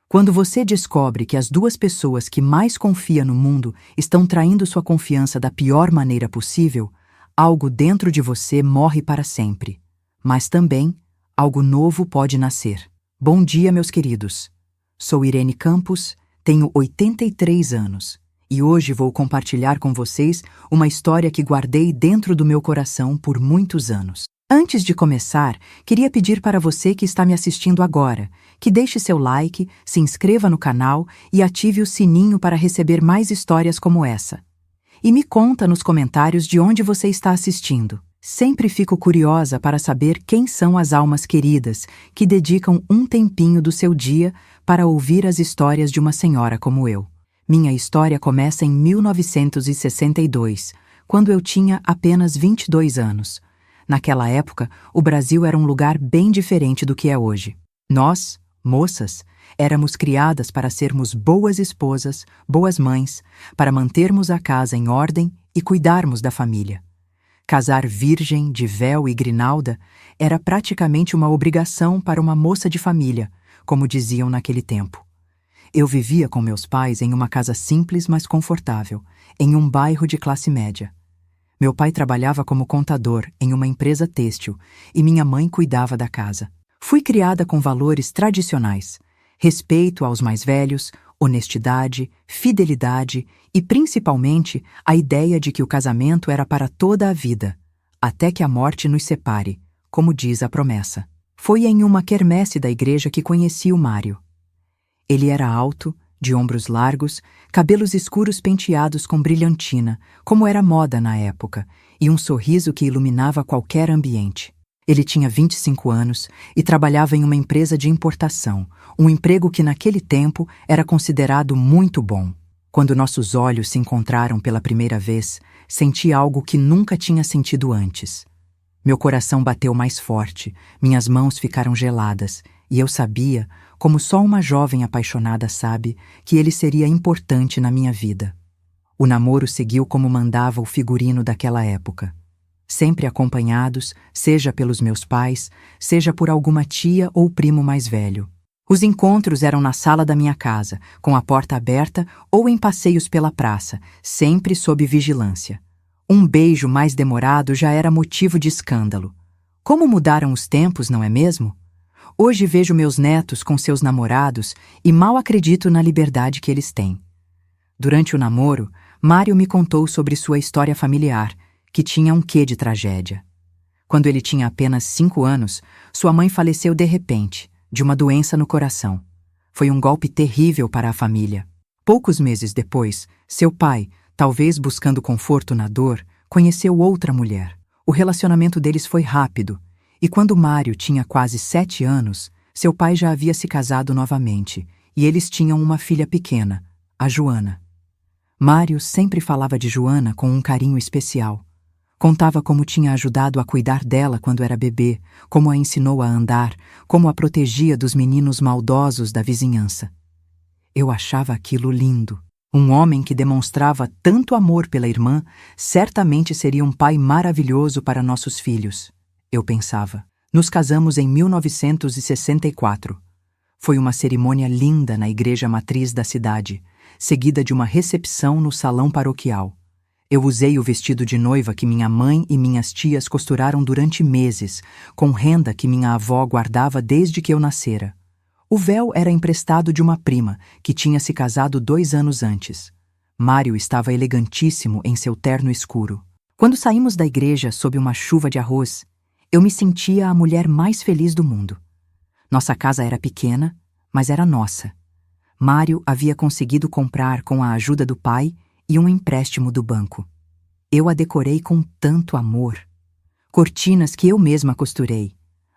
Quando você descobre que as duas pessoas que mais confia no mundo estão traindo sua confiança da pior maneira possível, algo dentro de você morre para sempre. Mas também, algo novo pode nascer. Bom dia, meus queridos. Sou Irene Campos, tenho 83 anos e hoje vou compartilhar com vocês uma história que guardei dentro do meu coração por muitos anos. Antes de começar, queria pedir para você que está me assistindo agora, que deixe seu like, se inscreva no canal e ative o sininho para receber mais histórias como essa. E me conta nos comentários de onde você está assistindo. Sempre fico curiosa para saber quem são as almas queridas que dedicam um tempinho do seu dia para ouvir as histórias de uma senhora como eu. Minha história começa em 1962, quando eu tinha apenas 22 anos. Naquela época, o Brasil era um lugar bem diferente do que é hoje. Nós, moças, éramos criadas para sermos boas esposas, boas mães, para mantermos a casa em ordem e cuidarmos da família. Casar virgem, de véu e grinalda era praticamente uma obrigação para uma moça de família, como diziam naquele tempo. Eu vivia com meus pais em uma casa simples, mas confortável, em um bairro de classe média. Meu pai trabalhava como contador em uma empresa têxtil e minha mãe cuidava da casa. Fui criada com valores tradicionais: respeito aos mais velhos, honestidade, fidelidade e, principalmente, a ideia de que o casamento era para toda a vida, até que a morte nos separe, como diz a promessa. Foi em uma quermesse da igreja que conheci o Mário. Ele era alto, de ombros largos, cabelos escuros penteados com brilhantina, como era moda na época, e um sorriso que iluminava qualquer ambiente. Ele tinha 25 anos e trabalhava em uma empresa de importação, um emprego que naquele tempo era considerado muito bom. Quando nossos olhos se encontraram pela primeira vez, senti algo que nunca tinha sentido antes. Meu coração bateu mais forte, minhas mãos ficaram geladas, e eu sabia, como só uma jovem apaixonada sabe, que ele seria importante na minha vida. O namoro seguiu como mandava o figurino daquela época. Sempre acompanhados, seja pelos meus pais, seja por alguma tia ou primo mais velho. Os encontros eram na sala da minha casa, com a porta aberta ou em passeios pela praça, sempre sob vigilância. Um beijo mais demorado já era motivo de escândalo. Como mudaram os tempos, não é mesmo? Hoje vejo meus netos com seus namorados e mal acredito na liberdade que eles têm. Durante o namoro, Mário me contou sobre sua história familiar, que tinha um quê de tragédia. Quando ele tinha apenas 5 anos, sua mãe faleceu de repente, de uma doença no coração. Foi um golpe terrível para a família. Poucos meses depois, seu pai, talvez buscando conforto na dor, conheceu outra mulher. O relacionamento deles foi rápido, e quando Mário tinha quase 7 anos, seu pai já havia se casado novamente, e eles tinham uma filha pequena, a Joana. Mário sempre falava de Joana com um carinho especial. Contava como tinha ajudado a cuidar dela quando era bebê, como a ensinou a andar, como a protegia dos meninos maldosos da vizinhança. Eu achava aquilo lindo. Um homem que demonstrava tanto amor pela irmã certamente seria um pai maravilhoso para nossos filhos. Eu pensava. Nos casamos em 1964. Foi uma cerimônia linda na igreja matriz da cidade, seguida de uma recepção no salão paroquial. Eu usei o vestido de noiva que minha mãe e minhas tias costuraram durante meses, com renda que minha avó guardava desde que eu nascera. O véu era emprestado de uma prima, que tinha se casado 2 anos antes. Mário estava elegantíssimo em seu terno escuro. Quando saímos da igreja sob uma chuva de arroz, eu me sentia a mulher mais feliz do mundo. Nossa casa era pequena, mas era nossa. Mário havia conseguido comprar com a ajuda do pai e um empréstimo do banco. Eu a decorei com tanto amor. Cortinas que eu mesma costurei.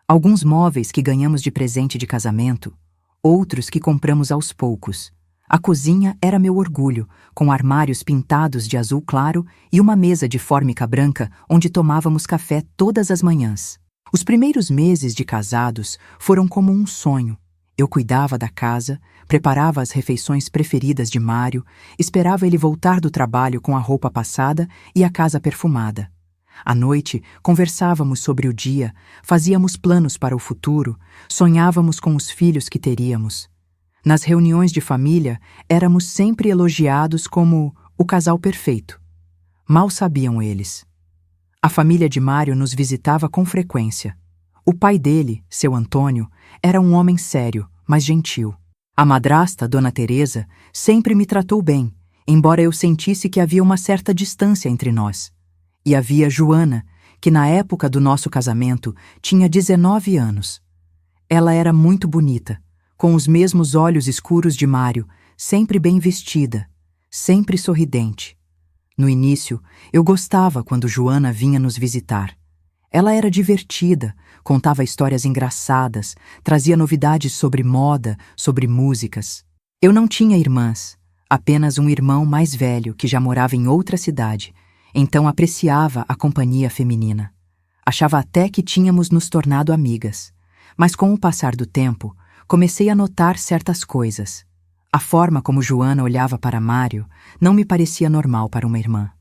Alguns móveis que ganhamos de presente de casamento, outros que compramos aos poucos. A cozinha era meu orgulho, com armários pintados de azul claro e uma mesa de fórmica branca onde tomávamos café todas as manhãs. Os primeiros meses de casados foram como um sonho. Eu cuidava da casa, preparava as refeições preferidas de Mário, esperava ele voltar do trabalho com a roupa passada e a casa perfumada. À noite, conversávamos sobre o dia, fazíamos planos para o futuro, sonhávamos com os filhos que teríamos. Nas reuniões de família, éramos sempre elogiados como o casal perfeito. Mal sabiam eles. A família de Mário nos visitava com frequência. O pai dele, seu Antônio, era um homem sério, mas gentil. A madrasta, Dona Teresa, sempre me tratou bem, embora eu sentisse que havia uma certa distância entre nós. E havia Joana, que na época do nosso casamento tinha 19 anos. Ela era muito bonita, com os mesmos olhos escuros de Mário, sempre bem vestida, sempre sorridente. No início, eu gostava quando Joana vinha nos visitar. Ela era divertida, contava histórias engraçadas, trazia novidades sobre moda, sobre músicas. Eu não tinha irmãs, apenas um irmão mais velho que já morava em outra cidade, então apreciava a companhia feminina. Achava até que tínhamos nos tornado amigas. Mas com o passar do tempo, comecei a notar certas coisas. A forma como Joana olhava para Mário não me parecia normal para uma irmã.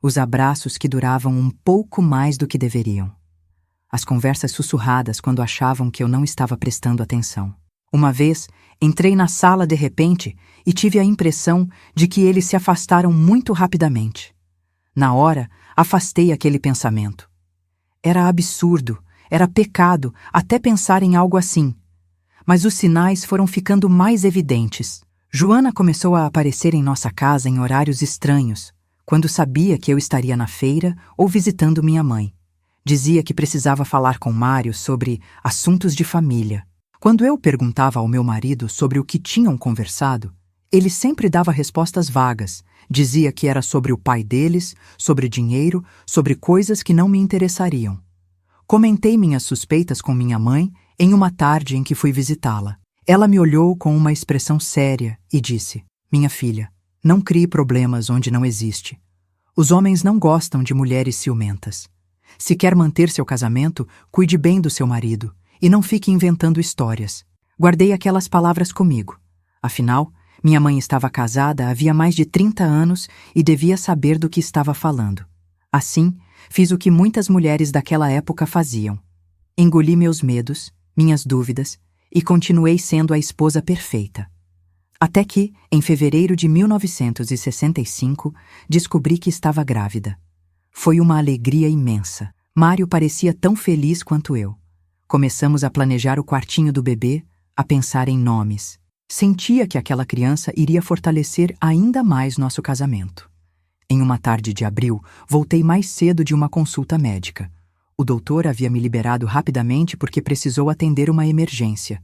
Os abraços que duravam um pouco mais do que deveriam. As conversas sussurradas quando achavam que eu não estava prestando atenção. Uma vez, entrei na sala de repente e tive a impressão de que eles se afastaram muito rapidamente. Na hora, afastei aquele pensamento. Era absurdo, era pecado até pensar em algo assim. Mas os sinais foram ficando mais evidentes. Joana começou a aparecer em nossa casa em horários estranhos, quando sabia que eu estaria na feira ou visitando minha mãe. Dizia que precisava falar com Mário sobre assuntos de família. Quando eu perguntava ao meu marido sobre o que tinham conversado, ele sempre dava respostas vagas. Dizia que era sobre o pai deles, sobre dinheiro, sobre coisas que não me interessariam. Comentei minhas suspeitas com minha mãe em uma tarde em que fui visitá-la. Ela me olhou com uma expressão séria e disse: "Minha filha, não crie problemas onde não existe. Os homens não gostam de mulheres ciumentas. Se quer manter seu casamento, cuide bem do seu marido e não fique inventando histórias." Guardei aquelas palavras comigo. Afinal, minha mãe estava casada havia mais de 30 anos e devia saber do que estava falando. Assim, fiz o que muitas mulheres daquela época faziam. Engoli meus medos, minhas dúvidas e continuei sendo a esposa perfeita. Até que, em fevereiro de 1965, descobri que estava grávida. Foi uma alegria imensa. Mário parecia tão feliz quanto eu. Começamos a planejar o quartinho do bebê, a pensar em nomes. Sentia que aquela criança iria fortalecer ainda mais nosso casamento. Em uma tarde de abril, voltei mais cedo de uma consulta médica. O doutor havia me liberado rapidamente porque precisou atender uma emergência.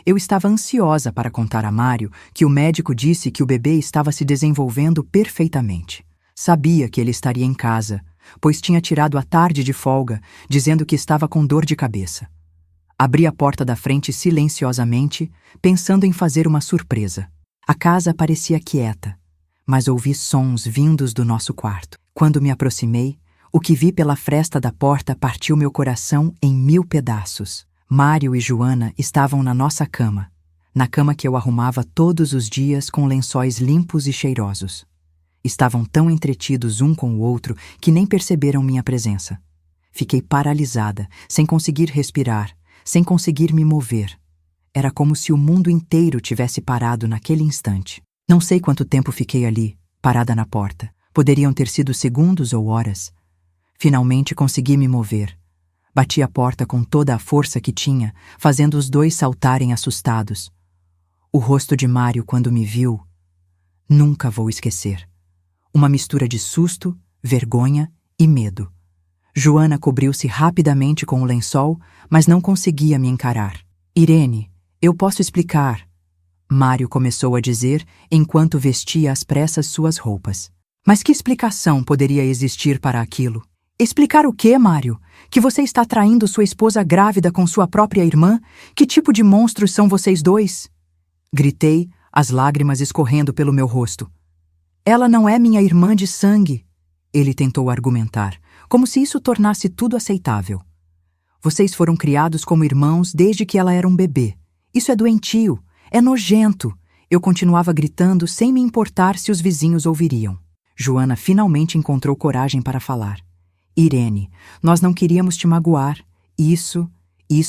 Eu estava ansiosa para contar a Mário que o médico disse que o bebê estava se desenvolvendo perfeitamente. Sabia que ele estaria em casa, pois tinha tirado a tarde de folga, dizendo que estava com dor de cabeça. Abri a porta da frente silenciosamente, pensando em fazer uma surpresa. A casa parecia quieta, mas ouvi sons vindos do nosso quarto. Quando me aproximei, o que vi pela fresta da porta partiu meu coração em 1000 pedaços. Mário e Joana estavam na nossa cama, na cama que eu arrumava todos os dias com lençóis limpos e cheirosos. Estavam tão entretidos um com o outro que nem perceberam minha presença. Fiquei paralisada, sem conseguir respirar, sem conseguir me mover. Era como se o mundo inteiro tivesse parado naquele instante. Não sei quanto tempo fiquei ali, parada na porta. Poderiam ter sido segundos ou horas. Finalmente consegui me mover. Bati a porta com toda a força que tinha, fazendo os dois saltarem assustados. O rosto de Mário, quando me viu, nunca vou esquecer. Uma mistura de susto, vergonha e medo. Joana cobriu-se rapidamente com o lençol, mas não conseguia me encarar. "Irene, eu posso explicar", Mário começou a dizer enquanto vestia às pressas suas roupas. Mas que explicação poderia existir para aquilo? Explicar o quê, Mário? Que você está traindo sua esposa grávida com sua própria irmã? Que tipo de monstros são vocês dois? Gritei, as lágrimas escorrendo pelo meu rosto. "Ela não é minha irmã de sangue", ele tentou argumentar, como se isso tornasse tudo aceitável. "Vocês foram criados como irmãos desde que ela era um bebê. Isso é doentio, é nojento", eu continuava gritando sem me importar se os vizinhos ouviriam. Joana finalmente encontrou coragem para falar. "Irene, nós não queríamos te magoar. Isso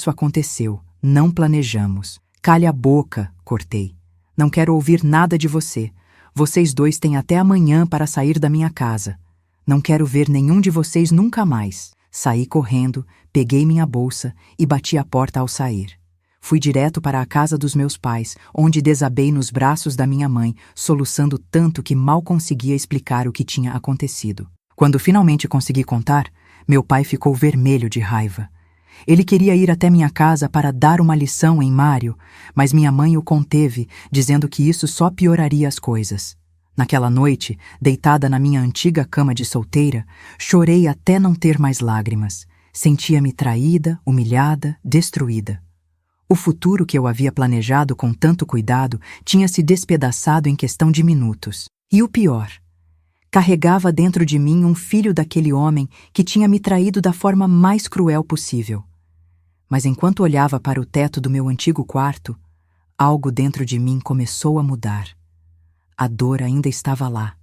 aconteceu. Não planejamos." "Calhe a boca", cortei. Não quero ouvir nada de você. Vocês dois têm até amanhã para sair da minha casa. Não quero ver nenhum de vocês nunca mais. Saí correndo, peguei minha bolsa e bati a porta ao sair. Fui direto para a casa dos meus pais, onde desabei nos braços da minha mãe, soluçando tanto que mal conseguia explicar o que tinha acontecido. Quando finalmente consegui contar, meu pai ficou vermelho de raiva. Ele queria ir até minha casa para dar uma lição em Mário, mas minha mãe o conteve, dizendo que isso só pioraria as coisas. Naquela noite, deitada na minha antiga cama de solteira, chorei até não ter mais lágrimas. Sentia-me traída, humilhada, destruída. O futuro que eu havia planejado com tanto cuidado tinha se despedaçado em questão de minutos. E o pior, carregava dentro de mim um filho daquele homem que tinha me traído da forma mais cruel possível. Mas enquanto olhava para o teto do meu antigo quarto, algo dentro de mim começou a mudar. A dor ainda estava lá,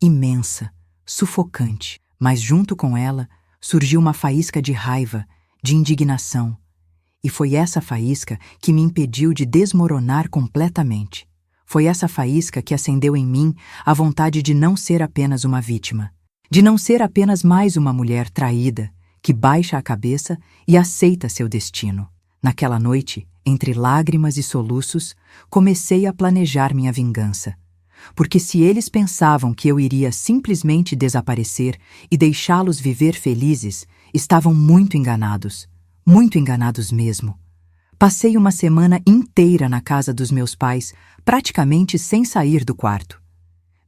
imensa, sufocante, mas junto com ela surgiu uma faísca de raiva, de indignação. E foi essa faísca que me impediu de desmoronar completamente. Foi essa faísca que acendeu em mim a vontade de não ser apenas uma vítima, de não ser apenas mais uma mulher traída, que baixa a cabeça e aceita seu destino. Naquela noite, entre lágrimas e soluços, comecei a planejar minha vingança. Porque se eles pensavam que eu iria simplesmente desaparecer e deixá-los viver felizes, estavam muito enganados mesmo. Passei uma semana inteira na casa dos meus pais, praticamente sem sair do quarto.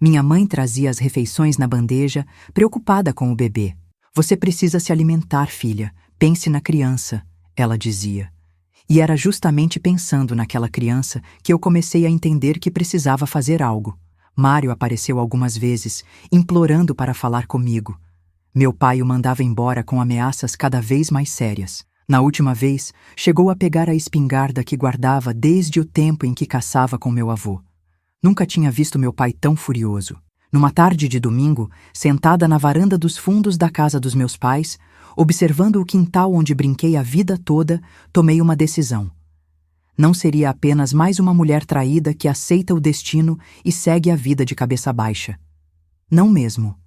Minha mãe trazia as refeições na bandeja, preocupada com o bebê. Você precisa se alimentar, filha. Pense na criança, ela dizia. E era justamente pensando naquela criança que eu comecei a entender que precisava fazer algo. Mário apareceu algumas vezes, implorando para falar comigo. Meu pai o mandava embora com ameaças cada vez mais sérias. Na última vez, chegou a pegar a espingarda que guardava desde o tempo em que caçava com meu avô. Nunca tinha visto meu pai tão furioso. Numa tarde de domingo, sentada na varanda dos fundos da casa dos meus pais, observando o quintal onde brinquei a vida toda, tomei uma decisão. Não seria apenas mais uma mulher traída que aceita o destino e segue a vida de cabeça baixa. Não mesmo.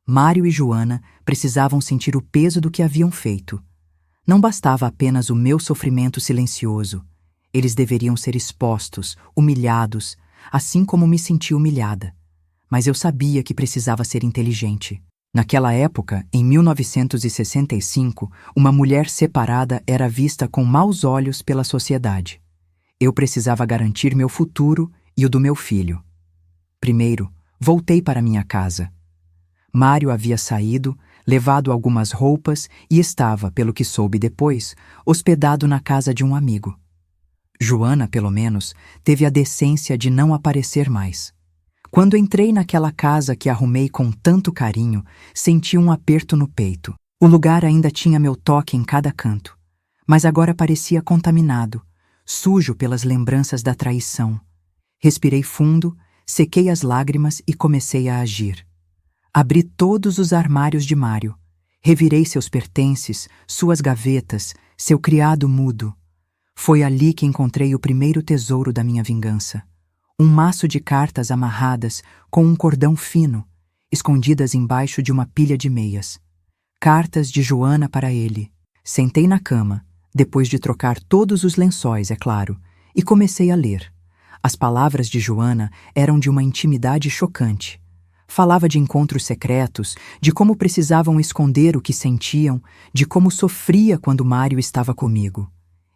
Mário e Joana precisavam sentir o peso do que haviam feito. Não bastava apenas o meu sofrimento silencioso. Eles deveriam ser expostos, humilhados, assim como me senti humilhada. Mas eu sabia que precisava ser inteligente. Naquela época, em 1965, uma mulher separada era vista com maus olhos pela sociedade. Eu precisava garantir meu futuro e o do meu filho. Primeiro, voltei para minha casa. Mário havia saído, levado algumas roupas e estava, pelo que soube depois, hospedado na casa de um amigo. Joana, pelo menos, teve a decência de não aparecer mais. Quando entrei naquela casa que arrumei com tanto carinho, senti um aperto no peito. O lugar ainda tinha meu toque em cada canto, mas agora parecia contaminado, sujo pelas lembranças da traição. Respirei fundo, sequei as lágrimas e comecei a agir. Abri todos os armários de Mário. Revirei seus pertences, suas gavetas, seu criado mudo. Foi ali que encontrei o primeiro tesouro da minha vingança. Um maço de cartas amarradas com um cordão fino, escondidas embaixo de uma pilha de meias. Cartas de Joana para ele. Sentei na cama, depois de trocar todos os lençóis, é claro, e comecei a ler. As palavras de Joana eram de uma intimidade chocante. Falava de encontros secretos, de como precisavam esconder o que sentiam, de como sofria quando Mário estava comigo.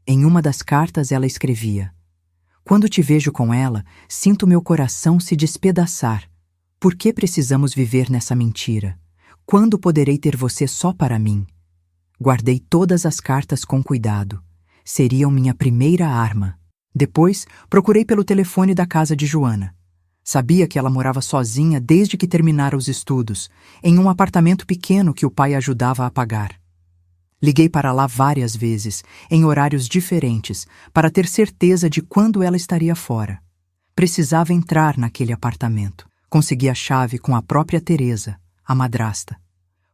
Em uma das cartas ela escrevia: "Quando te vejo com ela, sinto meu coração se despedaçar. Por que precisamos viver nessa mentira? Quando poderei ter você só para mim?" Guardei todas as cartas com cuidado. Seriam minha primeira arma. Depois, procurei pelo telefone da casa de Joana. Sabia que ela morava sozinha desde que terminara os estudos, em um apartamento pequeno que o pai ajudava a pagar. Liguei para lá várias vezes, em horários diferentes, para ter certeza de quando ela estaria fora. Precisava entrar naquele apartamento. Consegui a chave com a própria Teresa, a madrasta.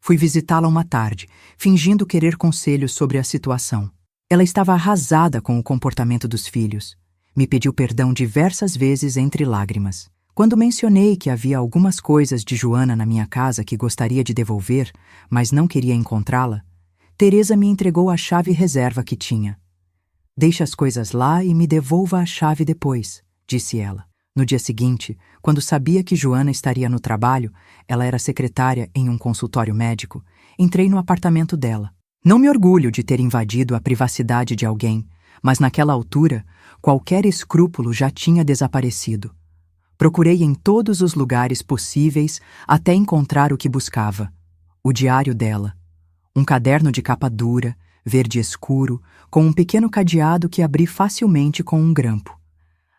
Fui visitá-la uma tarde, fingindo querer conselhos sobre a situação. Ela estava arrasada com o comportamento dos filhos. Me pediu perdão diversas vezes entre lágrimas. Quando mencionei que havia algumas coisas de Joana na minha casa que gostaria de devolver, mas não queria encontrá-la, Teresa me entregou a chave reserva que tinha. Deixe as coisas lá e me devolva a chave depois, disse ela. No dia seguinte, quando sabia que Joana estaria no trabalho, ela era secretária em um consultório médico, entrei no apartamento dela. Não me orgulho de ter invadido a privacidade de alguém, mas naquela altura, qualquer escrúpulo já tinha desaparecido. Procurei em todos os lugares possíveis até encontrar o que buscava. O diário dela. Um caderno de capa dura, verde escuro, com um pequeno cadeado que abri facilmente com um grampo.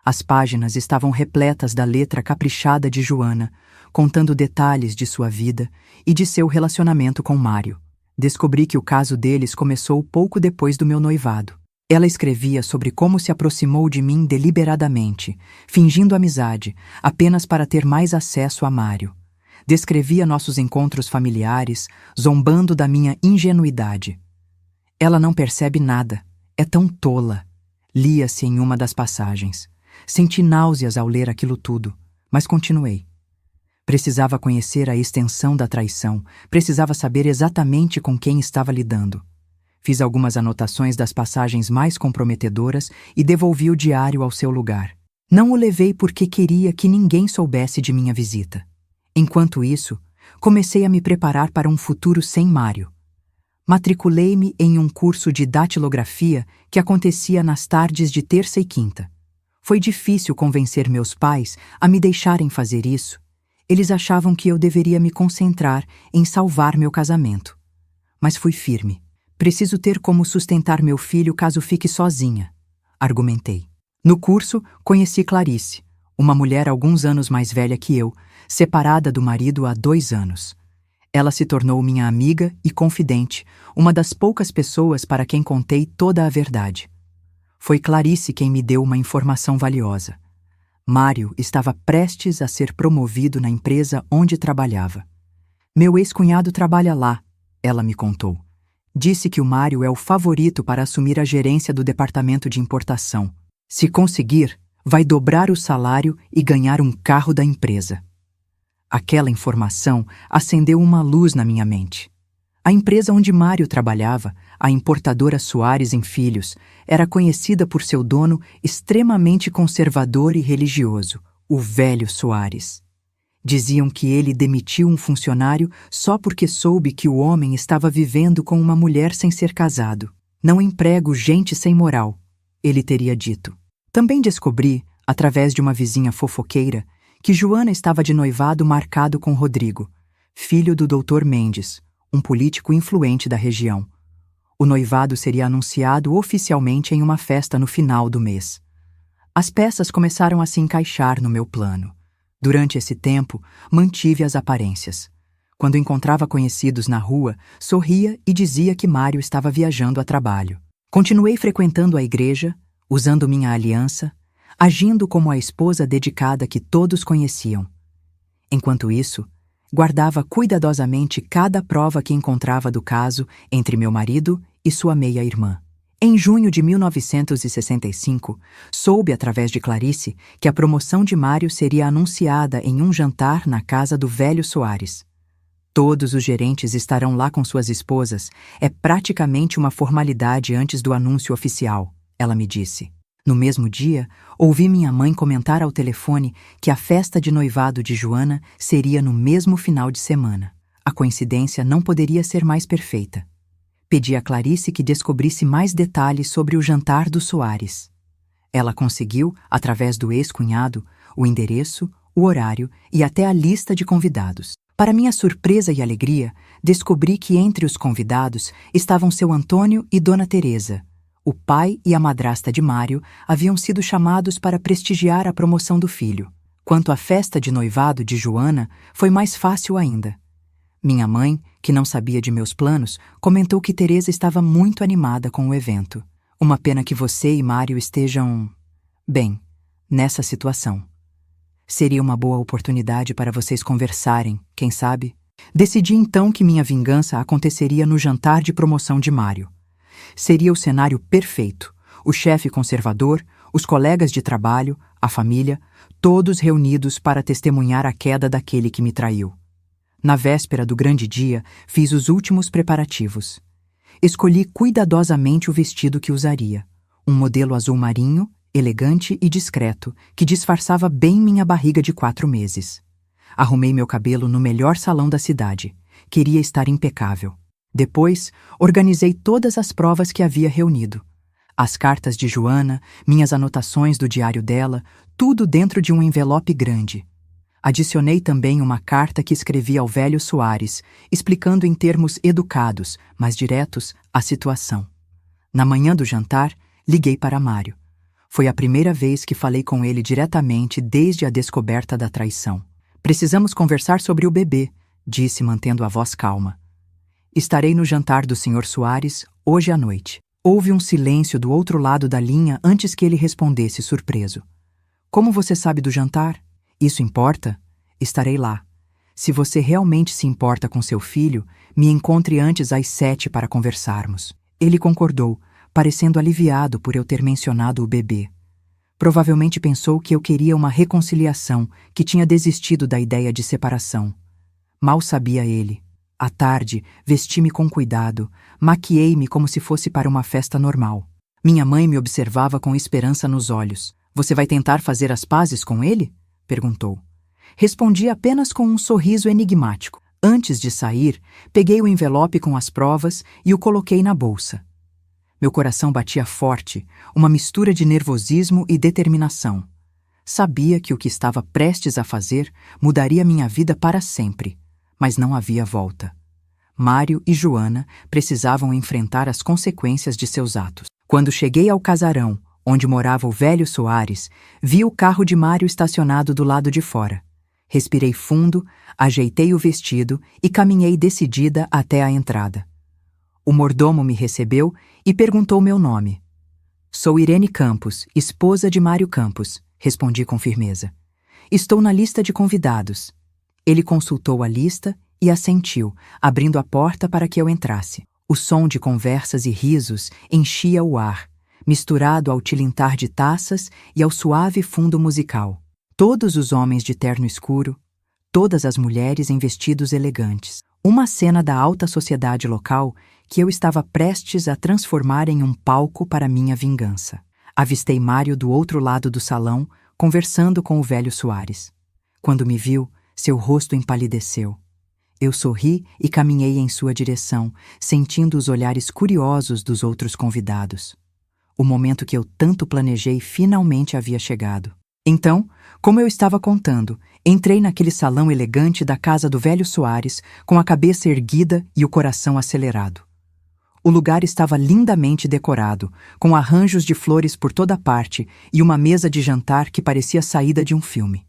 As páginas estavam repletas da letra caprichada de Joana, contando detalhes de sua vida e de seu relacionamento com Mário. Descobri que o caso deles começou pouco depois do meu noivado. Ela escrevia sobre como se aproximou de mim deliberadamente, fingindo amizade, apenas para ter mais acesso a Mário. Descrevia nossos encontros familiares, zombando da minha ingenuidade. Ela não percebe nada, é tão tola. Lia-se em uma das passagens. Senti náuseas ao ler aquilo tudo, mas continuei. Precisava conhecer a extensão da traição, precisava saber exatamente com quem estava lidando. Fiz algumas anotações das passagens mais comprometedoras e devolvi o diário ao seu lugar. Não o levei porque queria que ninguém soubesse de minha visita. Enquanto isso, comecei a me preparar para um futuro sem Mário. Matriculei-me em um curso de datilografia que acontecia nas tardes de terça e quinta. Foi difícil convencer meus pais a me deixarem fazer isso. Eles achavam que eu deveria me concentrar em salvar meu casamento. Mas fui firme. Preciso ter como sustentar meu filho caso fique sozinha, argumentei. No curso, conheci Clarice, uma mulher alguns anos mais velha que eu, separada do marido há 2 anos. Ela se tornou minha amiga e confidente, uma das poucas pessoas para quem contei toda a verdade. Foi Clarice quem me deu uma informação valiosa. Mário estava prestes a ser promovido na empresa onde trabalhava. Meu ex-cunhado trabalha lá, ela me contou. Disse que o Mário é o favorito para assumir a gerência do departamento de importação. Se conseguir, vai dobrar o salário e ganhar um carro da empresa. Aquela informação acendeu uma luz na minha mente. A empresa onde Mário trabalhava, a importadora Soares em Filhos, era conhecida por seu dono extremamente conservador e religioso, o velho Soares. Diziam que ele demitiu um funcionário só porque soube que o homem estava vivendo com uma mulher sem ser casado. Não emprego gente sem moral, ele teria dito. Também descobri, através de uma vizinha fofoqueira, que Joana estava de noivado marcado com Rodrigo, filho do Dr. Mendes, um político influente da região. O noivado seria anunciado oficialmente em uma festa no final do mês. As peças começaram a se encaixar no meu plano. Durante esse tempo, mantive as aparências. Quando encontrava conhecidos na rua, sorria e dizia que Mário estava viajando a trabalho. Continuei frequentando a igreja, usando minha aliança, agindo como a esposa dedicada que todos conheciam. Enquanto isso, guardava cuidadosamente cada prova que encontrava do caso entre meu marido e sua meia-irmã. Em junho de 1965, soube através de Clarice que a promoção de Mário seria anunciada em um jantar na casa do velho Soares. Todos os gerentes estarão lá com suas esposas. É praticamente uma formalidade antes do anúncio oficial, ela me disse. No mesmo dia, ouvi minha mãe comentar ao telefone que a festa de noivado de Joana seria no mesmo final de semana. A coincidência não poderia ser mais perfeita. Pedi a Clarice que descobrisse mais detalhes sobre o jantar dos Soares. Ela conseguiu, através do ex-cunhado, o endereço, o horário e até a lista de convidados. Para minha surpresa e alegria, descobri que entre os convidados estavam seu Antônio e Dona Teresa. O pai e a madrasta de Mário haviam sido chamados para prestigiar a promoção do filho. Quanto à festa de noivado de Joana, foi mais fácil ainda. Minha mãe, que não sabia de meus planos, comentou que Teresa estava muito animada com o evento. Uma pena que você e Mário estejam, bem, nessa situação. Seria uma boa oportunidade para vocês conversarem, quem sabe? Decidi então que minha vingança aconteceria no jantar de promoção de Mário. Seria o cenário perfeito. O chefe conservador, Os colegas de trabalho, a família, todos reunidos para testemunhar a queda daquele que me traiu. Na véspera do grande dia, fiz os últimos preparativos. Escolhi cuidadosamente o vestido que usaria, um modelo azul marinho, elegante e discreto, que disfarçava bem minha barriga de 4 meses. Arrumei meu cabelo no melhor salão da cidade. Queria estar impecável. Depois, organizei todas as provas que havia reunido. As cartas de Joana, minhas anotações do diário dela, tudo dentro de um envelope grande. Adicionei também uma carta que escrevi ao velho Soares, explicando em termos educados, mas diretos, a situação. Na manhã do jantar, liguei para Mário. Foi a primeira vez que falei com ele diretamente desde a descoberta da traição. Precisamos conversar sobre o bebê, disse mantendo a voz calma. Estarei no jantar do Sr. Soares hoje à noite. Houve um silêncio do outro lado da linha antes que ele respondesse surpreso. Como você sabe do jantar? Isso importa? Estarei lá. Se você realmente se importa com seu filho, me encontre antes às 7 para conversarmos. Ele concordou, parecendo aliviado por eu ter mencionado o bebê. Provavelmente pensou que eu queria uma reconciliação, que tinha desistido da ideia de separação. Mal sabia ele. À tarde, vesti-me com cuidado, maquiei-me como se fosse para uma festa normal. Minha mãe me observava com esperança nos olhos. Você vai tentar fazer as pazes com ele? Perguntou. Respondi apenas com um sorriso enigmático. Antes de sair, peguei o envelope com as provas e o coloquei na bolsa. Meu coração batia forte, uma mistura de nervosismo e determinação. Sabia que o que estava prestes a fazer mudaria minha vida para sempre, mas não havia volta. Mário e Joana precisavam enfrentar as consequências de seus atos. Quando cheguei ao casarão, onde morava o velho Soares, vi o carro de Mário estacionado do lado de fora. Respirei fundo, ajeitei o vestido e caminhei decidida até a entrada. O mordomo me recebeu e perguntou meu nome. Sou Irene Campos, esposa de Mário Campos, respondi com firmeza. Estou na lista de convidados. Ele consultou a lista e assentiu, abrindo a porta para que eu entrasse. O som de conversas e risos enchia o ar, misturado ao tilintar de taças e ao suave fundo musical. Todos os homens de terno escuro, todas as mulheres em vestidos elegantes. Uma cena da alta sociedade local que eu estava prestes a transformar em um palco para minha vingança. Avistei Mário do outro lado do salão, conversando com o velho Soares. Quando me viu, seu rosto empalideceu. Eu sorri e caminhei em sua direção, sentindo os olhares curiosos dos outros convidados. O momento que eu tanto planejei finalmente havia chegado. Então, como eu estava contando, entrei naquele salão elegante da casa do velho Soares, com a cabeça erguida e o coração acelerado. O lugar estava lindamente decorado, com arranjos de flores por toda parte e uma mesa de jantar que parecia saída de um filme.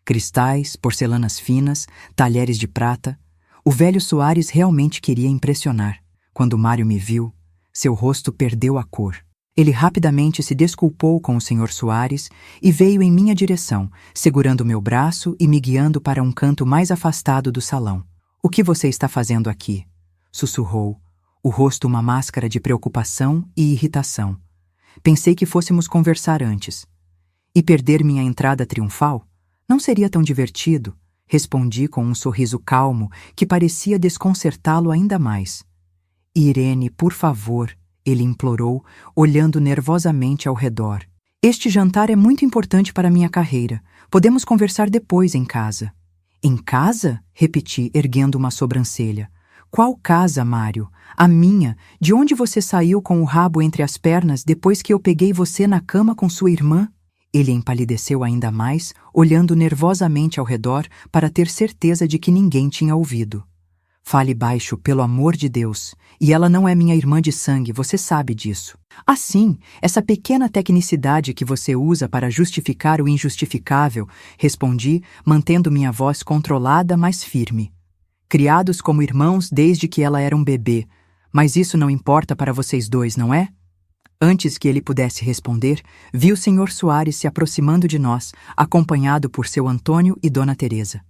Cristais, porcelanas finas, talheres de prata. O velho Soares realmente queria impressionar. Quando Mário me viu, seu rosto perdeu a cor. Ele rapidamente se desculpou com o Sr. Soares e veio em minha direção, segurando meu braço e me guiando para um canto mais afastado do salão. O que você está fazendo aqui? Sussurrou, o rosto uma máscara de preocupação e irritação. Pensei que fôssemos conversar antes. E perder minha entrada triunfal? Não seria tão divertido, respondi com um sorriso calmo que parecia desconcertá-lo ainda mais. Irene, por favor, ele implorou, olhando nervosamente ao redor. Este jantar é muito importante para minha carreira. Podemos conversar depois em casa. Em casa? Repeti, erguendo uma sobrancelha. Qual casa, Mário? A minha? De onde você saiu com o rabo entre as pernas depois que eu peguei você na cama com sua irmã? Ele empalideceu ainda mais, olhando nervosamente ao redor para ter certeza de que ninguém tinha ouvido. Fale baixo, pelo amor de Deus. E ela não é minha irmã de sangue, você sabe disso. Assim, essa pequena tecnicidade que você usa para justificar o injustificável, respondi, mantendo minha voz controlada, mas firme. Criados como irmãos desde que ela era um bebê, mas isso não importa para vocês dois, não é? Antes que ele pudesse responder, vi o Sr. Soares se aproximando de nós, acompanhado por seu Antônio e Dona Teresa.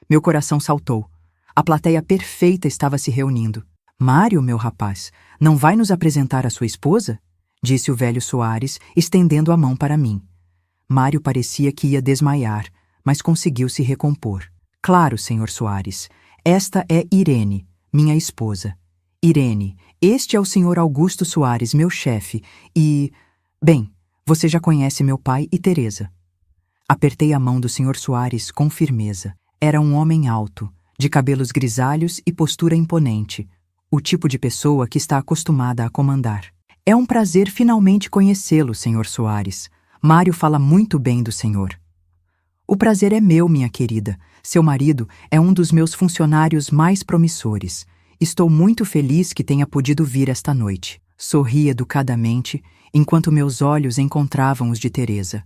Meu coração saltou. A plateia perfeita estava se reunindo. Mário, meu rapaz, não vai nos apresentar a sua esposa? disse o velho Soares, estendendo a mão para mim. Mário parecia que ia desmaiar, mas conseguiu se recompor. Claro, senhor Soares. Esta é Irene, minha esposa. Irene, este é o senhor Augusto Soares, meu chefe, e... Bem, você já conhece meu pai e Teresa. Apertei a mão do senhor Soares com firmeza. Era um homem alto, de cabelos grisalhos e postura imponente, o tipo de pessoa que está acostumada a comandar. É um prazer finalmente conhecê-lo, senhor Soares. Mário fala muito bem do senhor. O prazer é meu, minha querida. Seu marido é um dos meus funcionários mais promissores. Estou muito feliz que tenha podido vir esta noite. Sorri educadamente, enquanto meus olhos encontravam os de Teresa.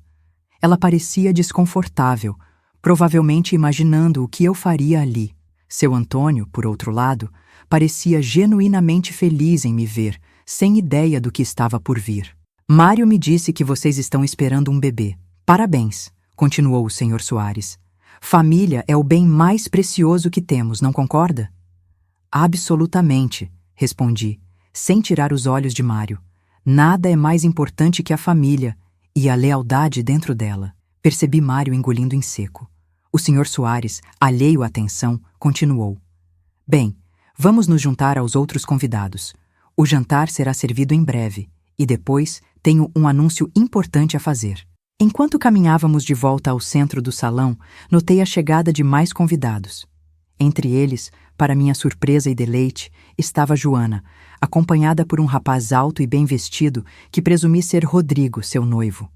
Ela parecia desconfortável, provavelmente imaginando o que eu faria ali. Seu Antônio, por outro lado, parecia genuinamente feliz em me ver, sem ideia do que estava por vir. Mário me disse que vocês estão esperando um bebê. Parabéns, continuou o senhor Soares. Família é o bem mais precioso que temos, não concorda? Absolutamente, respondi, sem tirar os olhos de Mário. Nada é mais importante que a família e a lealdade dentro dela. Percebi Mário engolindo em seco. O senhor Soares, alheio à atenção, continuou. Bem, vamos nos juntar aos outros convidados. O jantar será servido em breve, e depois tenho um anúncio importante a fazer. Enquanto caminhávamos de volta ao centro do salão, notei a chegada de mais convidados. Entre eles, para minha surpresa e deleite, estava Joana, acompanhada por um rapaz alto e bem vestido que presumi ser Rodrigo, seu noivo.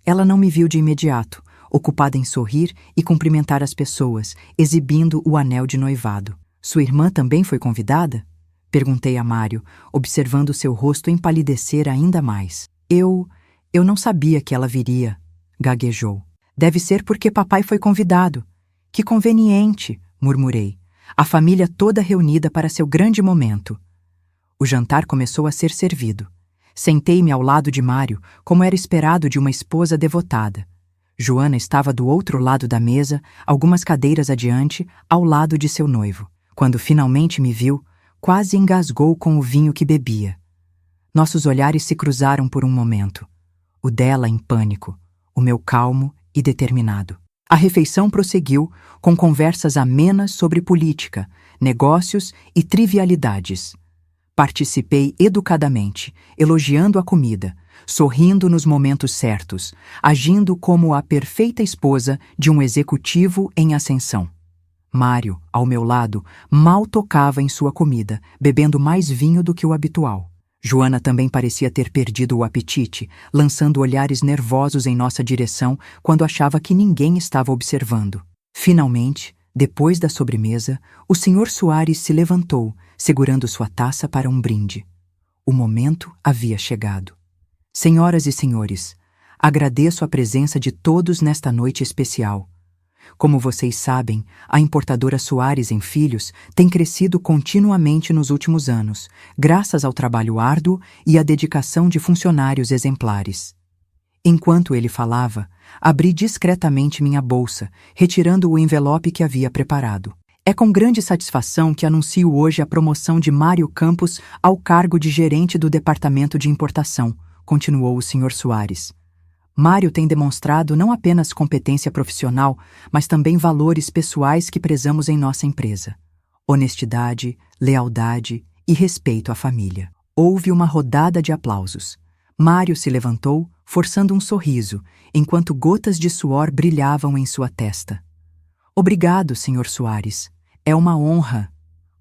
Ela não me viu de imediato, ocupada em sorrir e cumprimentar as pessoas, exibindo o anel de noivado. Sua irmã também foi convidada? Perguntei a Mário, observando seu rosto empalidecer ainda mais. Eu não sabia que ela viria, gaguejou. Deve ser porque papai foi convidado. Que conveniente, murmurei. A família toda reunida para seu grande momento. O jantar começou a ser servido. Sentei-me ao lado de Mário, como era esperado de uma esposa devotada. Joana estava do outro lado da mesa, algumas cadeiras adiante, ao lado de seu noivo. Quando finalmente me viu, quase engasgou com o vinho que bebia. Nossos olhares se cruzaram por um momento. O dela em pânico, o meu calmo e determinado. A refeição prosseguiu com conversas amenas sobre política, negócios e trivialidades. Participei educadamente, elogiando a comida, sorrindo nos momentos certos, agindo como a perfeita esposa de um executivo em ascensão. Mário, ao meu lado, mal tocava em sua comida, bebendo mais vinho do que o habitual. Joana também parecia ter perdido o apetite, lançando olhares nervosos em nossa direção quando achava que ninguém estava observando. Finalmente, depois da sobremesa, o senhor Soares se levantou, segurando sua taça para um brinde. O momento havia chegado. Senhoras e senhores, agradeço a presença de todos nesta noite especial. Como vocês sabem, a importadora Soares em Filhos tem crescido continuamente nos últimos anos, graças ao trabalho árduo e à dedicação de funcionários exemplares. Enquanto ele falava, abri discretamente minha bolsa, retirando o envelope que havia preparado. É com grande satisfação que anuncio hoje a promoção de Mário Campos ao cargo de gerente do Departamento de Importação, continuou o senhor Soares. Mário tem demonstrado não apenas competência profissional, mas também valores pessoais que prezamos em nossa empresa. Honestidade, lealdade e respeito à família. Houve uma rodada de aplausos. Mário se levantou, forçando um sorriso, enquanto gotas de suor brilhavam em sua testa. Obrigado, senhor Soares. É uma honra,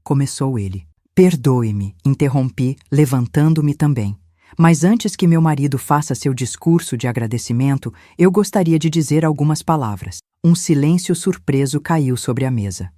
começou ele. Perdoe-me, interrompi, levantando-me também. Mas antes que meu marido faça seu discurso de agradecimento, eu gostaria de dizer algumas palavras. Um silêncio surpreso caiu sobre a mesa.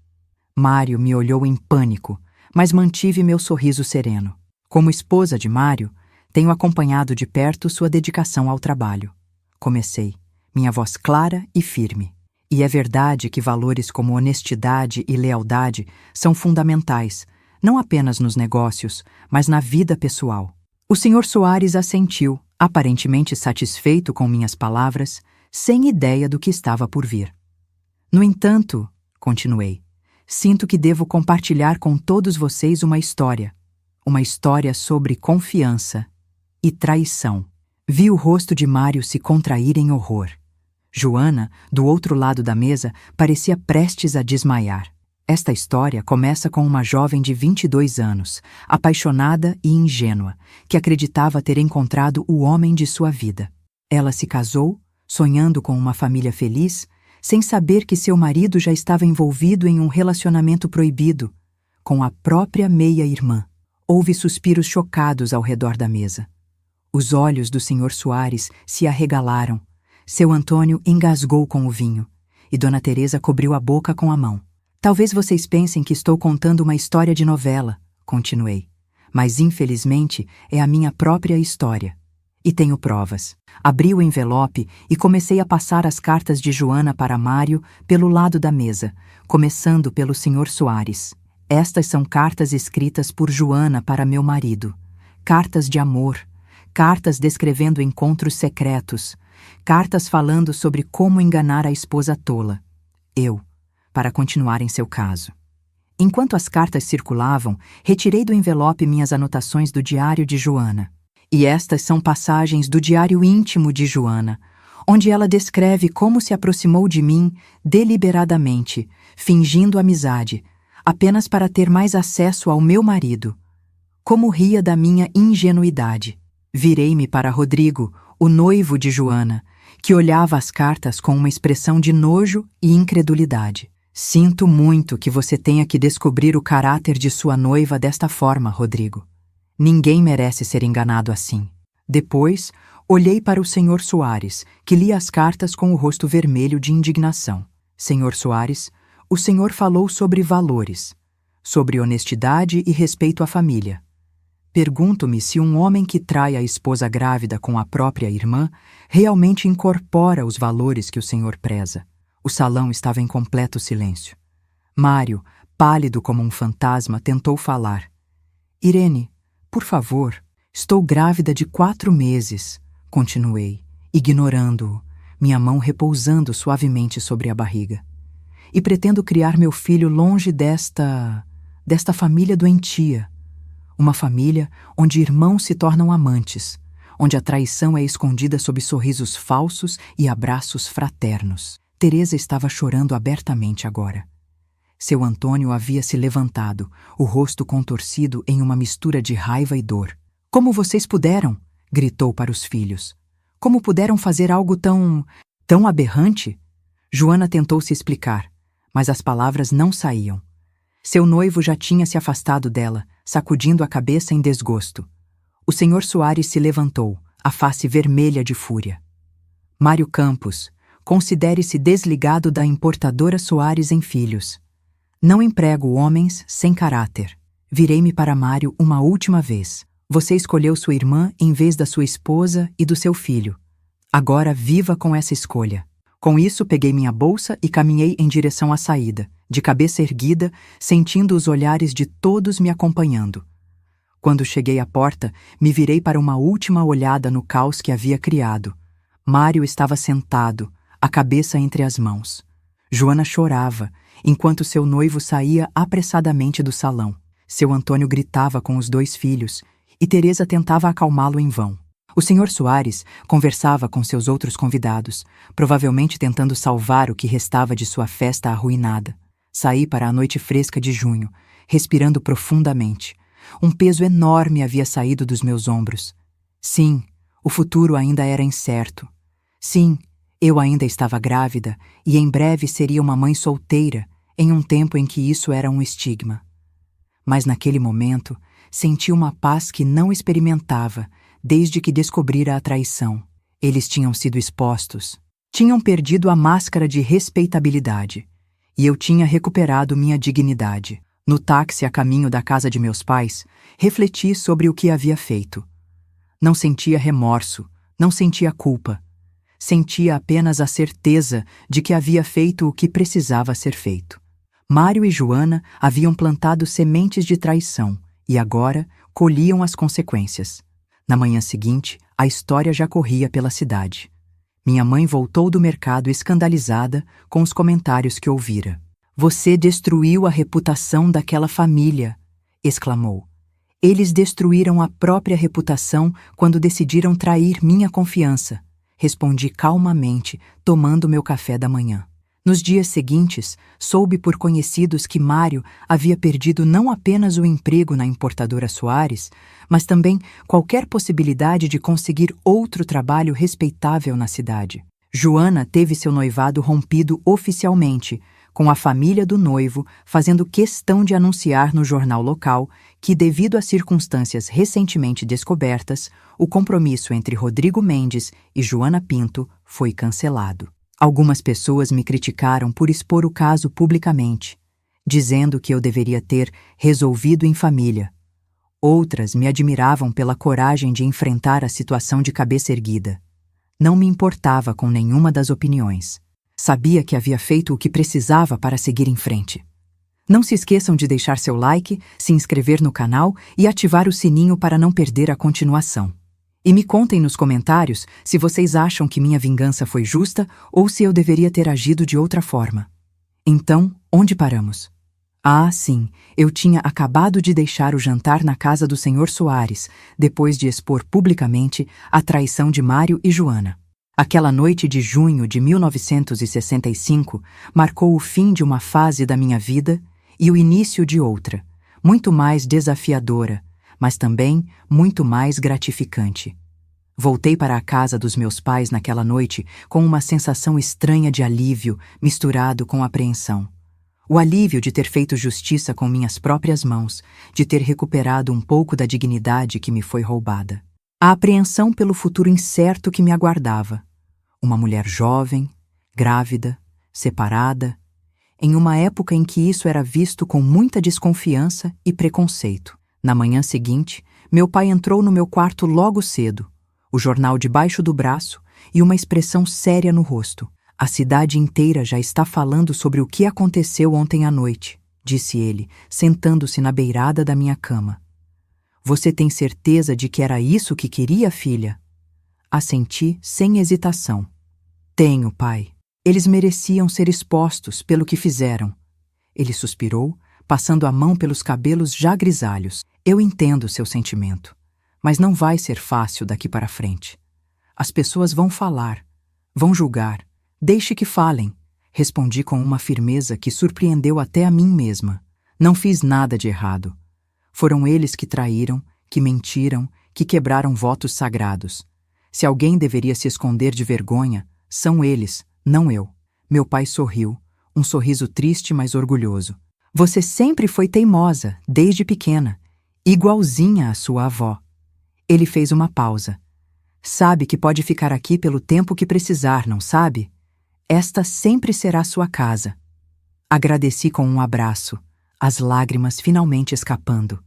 Mário me olhou em pânico, mas mantive meu sorriso sereno. Como esposa de Mário, tenho acompanhado de perto sua dedicação ao trabalho. Comecei, minha voz clara e firme. E é verdade que valores como honestidade e lealdade são fundamentais, não apenas nos negócios, mas na vida pessoal. O senhor Soares assentiu, aparentemente satisfeito com minhas palavras, sem ideia do que estava por vir. No entanto, continuei, sinto que devo compartilhar com todos vocês uma história sobre confiança e traição. Vi o rosto de Mário se contrair em horror. Joana, do outro lado da mesa, parecia prestes a desmaiar. Esta história começa com uma jovem de 22 anos, apaixonada e ingênua, que acreditava ter encontrado o homem de sua vida. Ela se casou, sonhando com uma família feliz, sem saber que seu marido já estava envolvido em um relacionamento proibido, com a própria meia-irmã. Houve suspiros chocados ao redor da mesa. Os olhos do Sr. Soares se arregalaram. Seu Antônio engasgou com o vinho, e Dona Teresa cobriu a boca com a mão. Talvez vocês pensem que estou contando uma história de novela, continuei, mas infelizmente é a minha própria história. E tenho provas. Abri o envelope e comecei a passar as cartas de Joana para Mário pelo lado da mesa, começando pelo Sr. Soares. Estas são cartas escritas por Joana para meu marido. Cartas de amor, cartas descrevendo encontros secretos, cartas falando sobre como enganar a esposa tola. Para continuar em seu caso. Enquanto as cartas circulavam, retirei do envelope minhas anotações do diário de Joana. E estas são passagens do diário íntimo de Joana, onde ela descreve como se aproximou de mim deliberadamente, fingindo amizade, apenas para ter mais acesso ao meu marido. Como ria da minha ingenuidade. Virei-me para Rodrigo, o noivo de Joana, que olhava as cartas com uma expressão de nojo e incredulidade. Sinto muito que você tenha que descobrir o caráter de sua noiva desta forma, Rodrigo. Ninguém merece ser enganado assim. Depois, olhei para o Sr. Soares, que lia as cartas com o rosto vermelho de indignação. Sr. Soares, o senhor falou sobre valores, sobre honestidade e respeito à família. Pergunto-me se um homem que trai a esposa grávida com a própria irmã realmente incorpora os valores que o senhor preza. O salão estava em completo silêncio. Mário, pálido como um fantasma, tentou falar. Irene, por favor, estou grávida de 4 meses, continuei, ignorando-o, minha mão repousando suavemente sobre a barriga. E pretendo criar meu filho longe desta família doentia. Uma família onde irmãos se tornam amantes, onde a traição é escondida sob sorrisos falsos e abraços fraternos. Teresa estava chorando abertamente agora. Seu Antônio havia se levantado, o rosto contorcido em uma mistura de raiva e dor. Como vocês puderam? Gritou para os filhos. Como puderam fazer algo tão aberrante? Joana tentou se explicar, mas as palavras não saíam. Seu noivo já tinha se afastado dela, sacudindo a cabeça em desgosto. O Sr. Soares se levantou, a face vermelha de fúria. Mário Campos, considere-se desligado da importadora Soares em Filhos. Não emprego homens sem caráter. Virei-me para Mário uma última vez. Você escolheu sua irmã em vez da sua esposa e do seu filho. Agora viva com essa escolha. Com isso, peguei minha bolsa e caminhei em direção à saída, de cabeça erguida, sentindo os olhares de todos me acompanhando. Quando cheguei à porta, me virei para uma última olhada no caos que havia criado. Mário estava sentado, a cabeça entre as mãos. Joana chorava, enquanto seu noivo saía apressadamente do salão. Seu Antônio gritava com os 2 filhos, e Teresa tentava acalmá-lo em vão. O Sr. Soares conversava com seus outros convidados, provavelmente tentando salvar o que restava de sua festa arruinada. Saí para a noite fresca de junho, respirando profundamente. Um peso enorme havia saído dos meus ombros. Sim, o futuro ainda era incerto. Sim, eu ainda estava grávida e em breve seria uma mãe solteira, em um tempo em que isso era um estigma. Mas naquele momento, senti uma paz que não experimentava desde que descobrira a traição. Eles tinham sido expostos. Tinham perdido a máscara de respeitabilidade. E eu tinha recuperado minha dignidade. No táxi a caminho da casa de meus pais, refleti sobre o que havia feito. Não sentia remorso, não sentia culpa. Sentia apenas a certeza de que havia feito o que precisava ser feito. Mário e Joana haviam plantado sementes de traição e agora colhiam as consequências. Na manhã seguinte, a história já corria pela cidade. Minha mãe voltou do mercado escandalizada com os comentários que ouvira. Você destruiu a reputação daquela família, exclamou. Eles destruíram a própria reputação quando decidiram trair minha confiança, respondi calmamente, tomando meu café da manhã. Nos dias seguintes, soube por conhecidos que Mário havia perdido não apenas o emprego na importadora Soares, mas também qualquer possibilidade de conseguir outro trabalho respeitável na cidade. Joana teve seu noivado rompido oficialmente, com a família do noivo fazendo questão de anunciar no jornal local que, devido a circunstâncias recentemente descobertas, o compromisso entre Rodrigo Mendes e Joana Pinto foi cancelado. Algumas pessoas me criticaram por expor o caso publicamente, dizendo que eu deveria ter resolvido em família. Outras me admiravam pela coragem de enfrentar a situação de cabeça erguida. Não me importava com nenhuma das opiniões. Sabia que havia feito o que precisava para seguir em frente. Não se esqueçam de deixar seu like, se inscrever no canal e ativar o sininho para não perder a continuação. E me contem nos comentários se vocês acham que minha vingança foi justa ou se eu deveria ter agido de outra forma. Então, onde paramos? Ah, sim, eu tinha acabado de deixar o jantar na casa do Sr. Soares, depois de expor publicamente a traição de Mário e Joana. Aquela noite de junho de 1965 marcou o fim de uma fase da minha vida e o início de outra, muito mais desafiadora, mas também muito mais gratificante. Voltei para a casa dos meus pais naquela noite com uma sensação estranha de alívio misturado com apreensão. O alívio de ter feito justiça com minhas próprias mãos, de ter recuperado um pouco da dignidade que me foi roubada. A apreensão pelo futuro incerto que me aguardava. Uma mulher jovem, grávida, separada, em uma época em que isso era visto com muita desconfiança e preconceito. Na manhã seguinte, meu pai entrou no meu quarto logo cedo, o jornal debaixo do braço e uma expressão séria no rosto. A cidade inteira já está falando sobre o que aconteceu ontem à noite, disse ele, sentando-se na beirada da minha cama. Você tem certeza de que era isso que queria, filha? Assenti sem hesitação. Tenho, pai. Eles mereciam ser expostos pelo que fizeram. Ele suspirou, passando a mão pelos cabelos já grisalhos. Eu entendo seu sentimento, mas não vai ser fácil daqui para frente. As pessoas vão falar, vão julgar. Deixe que falem, respondi com uma firmeza que surpreendeu até a mim mesma. Não fiz nada de errado. Foram eles que traíram, que mentiram, que quebraram votos sagrados. Se alguém deveria se esconder de vergonha, são eles, não eu. Meu pai sorriu, um sorriso triste, mas orgulhoso. Você sempre foi teimosa, desde pequena, igualzinha à sua avó. Ele fez uma pausa. Sabe que pode ficar aqui pelo tempo que precisar, não sabe? Esta sempre será sua casa. Agradeci com um abraço, as lágrimas finalmente escapando.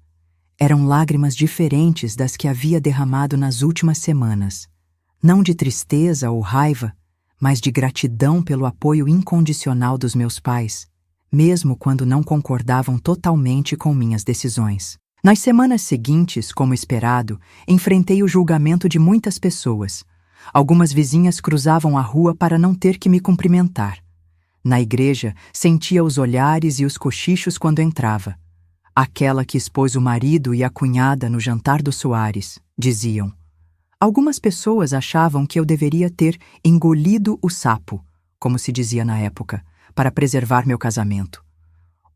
Eram lágrimas diferentes das que havia derramado nas últimas semanas. Não de tristeza ou raiva, mas de gratidão pelo apoio incondicional dos meus pais, mesmo quando não concordavam totalmente com minhas decisões. Nas semanas seguintes, como esperado, enfrentei o julgamento de muitas pessoas. Algumas vizinhas cruzavam a rua para não ter que me cumprimentar. Na igreja, sentia os olhares e os cochichos quando entrava. Aquela que expôs o marido e a cunhada no jantar do Soares, diziam. Algumas pessoas achavam que eu deveria ter engolido o sapo, como se dizia na época, para preservar meu casamento.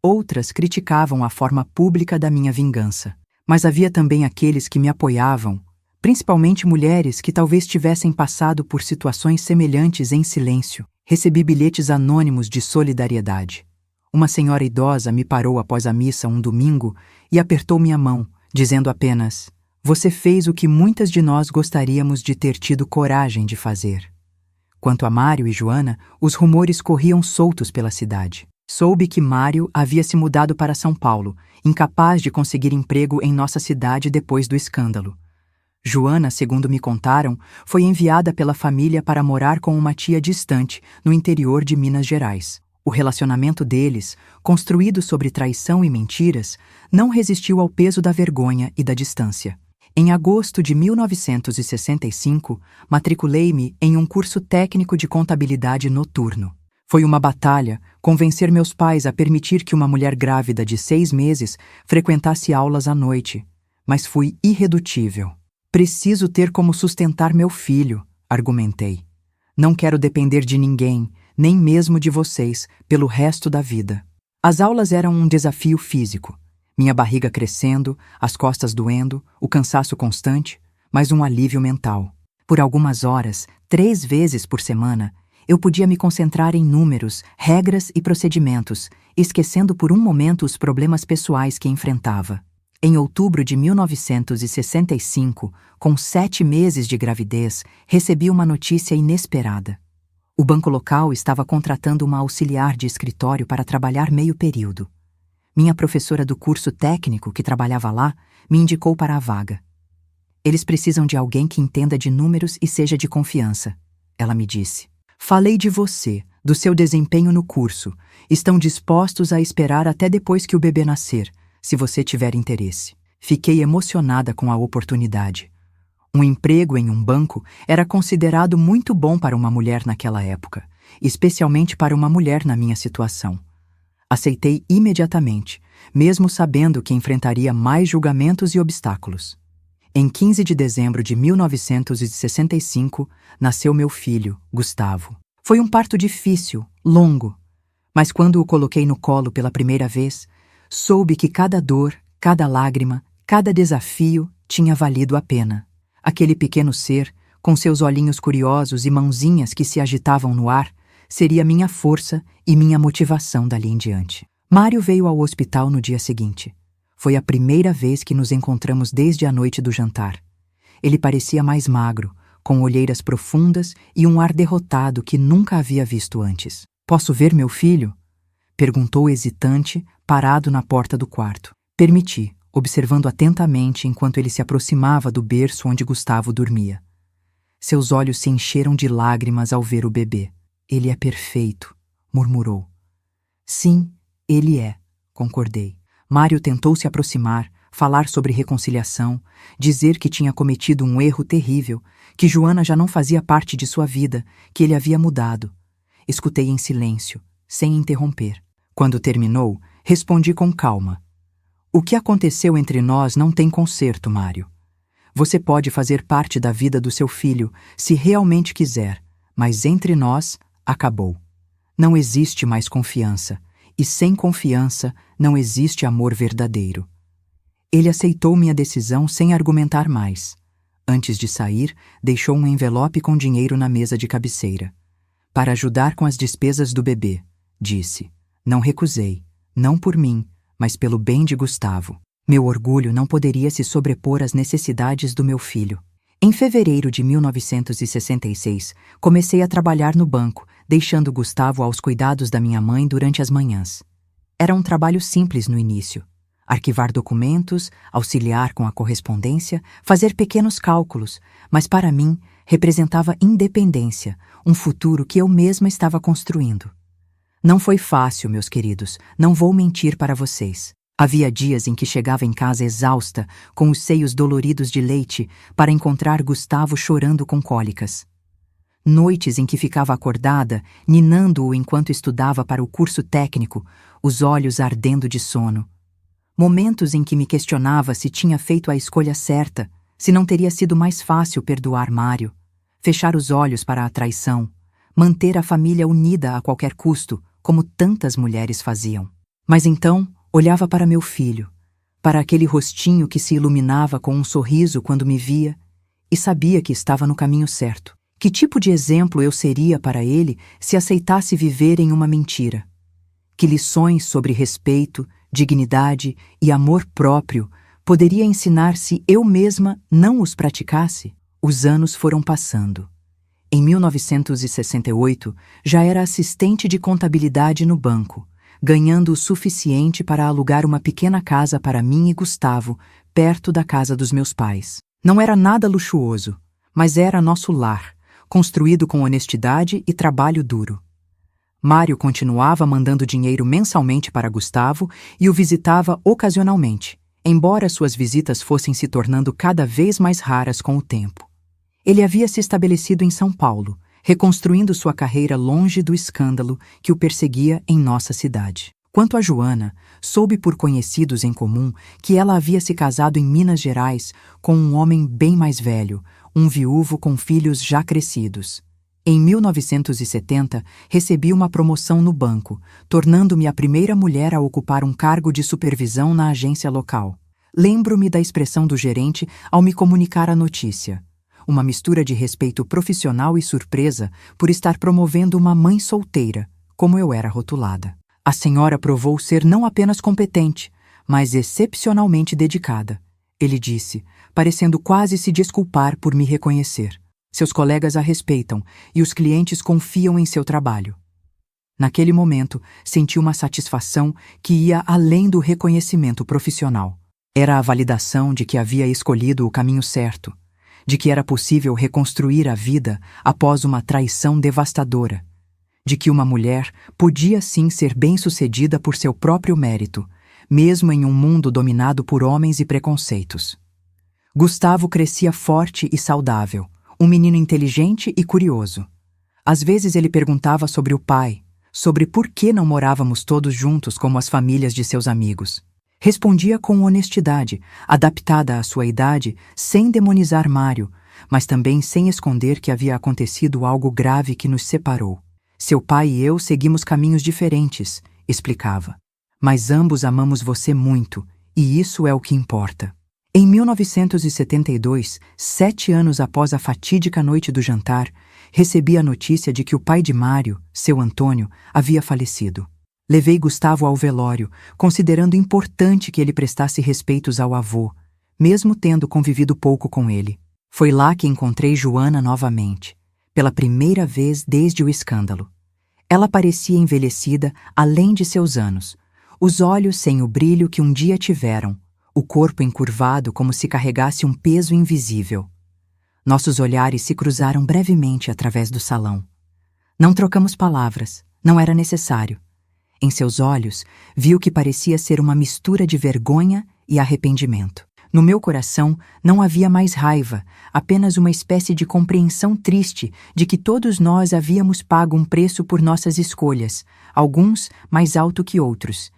Outras criticavam a forma pública da minha vingança. Mas havia também aqueles que me apoiavam, principalmente mulheres que talvez tivessem passado por situações semelhantes em silêncio. Recebi bilhetes anônimos de solidariedade. Uma senhora idosa me parou após a missa um domingo e apertou minha mão, dizendo apenas: "Você fez o que muitas de nós gostaríamos de ter tido coragem de fazer." Quanto a Mário e Joana, os rumores corriam soltos pela cidade. Soube que Mário havia se mudado para São Paulo, incapaz de conseguir emprego em nossa cidade depois do escândalo. Joana, segundo me contaram, foi enviada pela família para morar com uma tia distante, no interior de Minas Gerais. O relacionamento deles, construído sobre traição e mentiras, não resistiu ao peso da vergonha e da distância. Em agosto de 1965, matriculei-me em um curso técnico de contabilidade noturno. Foi uma batalha convencer meus pais a permitir que uma mulher grávida de 6 meses frequentasse aulas à noite, mas fui irredutível. Preciso ter como sustentar meu filho, argumentei. Não quero depender de ninguém, nem mesmo de vocês, pelo resto da vida. As aulas eram um desafio físico. Minha barriga crescendo, as costas doendo, o cansaço constante, mas um alívio mental. Por algumas horas, 3 vezes por semana, eu podia me concentrar em números, regras e procedimentos, esquecendo por um momento os problemas pessoais que enfrentava. Em outubro de 1965, com 7 meses de gravidez, recebi uma notícia inesperada. O banco local estava contratando uma auxiliar de escritório para trabalhar meio período. Minha professora do curso técnico, que trabalhava lá, me indicou para a vaga. Eles precisam de alguém que entenda de números e seja de confiança, ela me disse. Falei de você, do seu desempenho no curso. Estão dispostos a esperar até depois que o bebê nascer, se você tiver interesse. Fiquei emocionada com a oportunidade. Um emprego em um banco era considerado muito bom para uma mulher naquela época, especialmente para uma mulher na minha situação. Aceitei imediatamente, mesmo sabendo que enfrentaria mais julgamentos e obstáculos. Em 15 de dezembro de 1965, nasceu meu filho, Gustavo. Foi um parto difícil, longo, mas quando o coloquei no colo pela primeira vez, soube que cada dor, cada lágrima, cada desafio tinha valido a pena. Aquele pequeno ser, com seus olhinhos curiosos e mãozinhas que se agitavam no ar, seria minha força e minha motivação dali em diante. Mário veio ao hospital no dia seguinte. Foi a primeira vez que nos encontramos desde a noite do jantar. Ele parecia mais magro, com olheiras profundas e um ar derrotado que nunca havia visto antes. "Posso ver meu filho?" perguntou hesitante, parado na porta do quarto. Permiti, observando atentamente enquanto ele se aproximava do berço onde Gustavo dormia. Seus olhos se encheram de lágrimas ao ver o bebê. "Ele é perfeito", murmurou. "Sim, ele é", concordei. Mário tentou se aproximar, falar sobre reconciliação, dizer que tinha cometido um erro terrível, que Joana já não fazia parte de sua vida, que ele havia mudado. Escutei em silêncio, sem interromper. Quando terminou, respondi com calma. "O que aconteceu entre nós não tem conserto, Mário. Você pode fazer parte da vida do seu filho, se realmente quiser, mas entre nós, acabou. Não existe mais confiança, e sem confiança não existe amor verdadeiro." Ele aceitou minha decisão sem argumentar mais. Antes de sair, deixou um envelope com dinheiro na mesa de cabeceira. "Para ajudar com as despesas do bebê", disse. Não recusei, não por mim, mas pelo bem de Gustavo. Meu orgulho não poderia se sobrepor às necessidades do meu filho. Em fevereiro de 1966, comecei a trabalhar no banco, deixando Gustavo aos cuidados da minha mãe durante as manhãs. Era um trabalho simples no início. Arquivar documentos, auxiliar com a correspondência, fazer pequenos cálculos, mas para mim representava independência, um futuro que eu mesma estava construindo. Não foi fácil, meus queridos, não vou mentir para vocês. Havia dias em que chegava em casa exausta, com os seios doloridos de leite, para encontrar Gustavo chorando com cólicas. Noites em que ficava acordada, ninando-o enquanto estudava para o curso técnico, os olhos ardendo de sono. Momentos em que me questionava se tinha feito a escolha certa, se não teria sido mais fácil perdoar Mário, fechar os olhos para a traição, manter a família unida a qualquer custo, como tantas mulheres faziam. Mas então, olhava para meu filho, para aquele rostinho que se iluminava com um sorriso quando me via, e sabia que estava no caminho certo. Que tipo de exemplo eu seria para ele se aceitasse viver em uma mentira? Que lições sobre respeito, dignidade e amor próprio poderia ensinar se eu mesma não os praticasse? Os anos foram passando. Em 1968, já era assistente de contabilidade no banco, ganhando o suficiente para alugar uma pequena casa para mim e Gustavo, perto da casa dos meus pais. Não era nada luxuoso, mas era nosso lar, construído com honestidade e trabalho duro. Mário continuava mandando dinheiro mensalmente para Gustavo e o visitava ocasionalmente, embora suas visitas fossem se tornando cada vez mais raras com o tempo. Ele havia se estabelecido em São Paulo, reconstruindo sua carreira longe do escândalo que o perseguia em nossa cidade. Quanto a Joana, soube por conhecidos em comum que ela havia se casado em Minas Gerais com um homem bem mais velho, um viúvo com filhos já crescidos. Em 1970, recebi uma promoção no banco, tornando-me a primeira mulher a ocupar um cargo de supervisão na agência local. Lembro-me da expressão do gerente ao me comunicar a notícia. Uma mistura de respeito profissional e surpresa por estar promovendo uma mãe solteira, como eu era rotulada. A senhora provou ser não apenas competente, mas excepcionalmente dedicada, ele disse, parecendo quase se desculpar por me reconhecer. Seus colegas a respeitam e os clientes confiam em seu trabalho. Naquele momento, senti uma satisfação que ia além do reconhecimento profissional. Era a validação de que havia escolhido o caminho certo, de que era possível reconstruir a vida após uma traição devastadora, de que uma mulher podia sim ser bem-sucedida por seu próprio mérito, mesmo em um mundo dominado por homens e preconceitos. Gustavo crescia forte e saudável, um menino inteligente e curioso. Às vezes ele perguntava sobre o pai, sobre por que não morávamos todos juntos como as famílias de seus amigos. Respondia com honestidade, adaptada à sua idade, sem demonizar Mário, mas também sem esconder que havia acontecido algo grave que nos separou. Seu pai e eu seguimos caminhos diferentes, explicava. Mas ambos amamos você muito, e isso é o que importa. Em 1972, 7 anos após a fatídica noite do jantar, recebi a notícia de que o pai de Mário, seu Antônio, havia falecido. Levei Gustavo ao velório, considerando importante que ele prestasse respeitos ao avô, mesmo tendo convivido pouco com ele. Foi lá que encontrei Joana novamente, pela primeira vez desde o escândalo. Ela parecia envelhecida além de seus anos, os olhos sem o brilho que um dia tiveram, o corpo encurvado como se carregasse um peso invisível. Nossos olhares se cruzaram brevemente através do salão. Não trocamos palavras, não era necessário. Em seus olhos, vi o que parecia ser uma mistura de vergonha e arrependimento. No meu coração não havia mais raiva, apenas uma espécie de compreensão triste de que todos nós havíamos pago um preço por nossas escolhas, alguns mais alto que outros.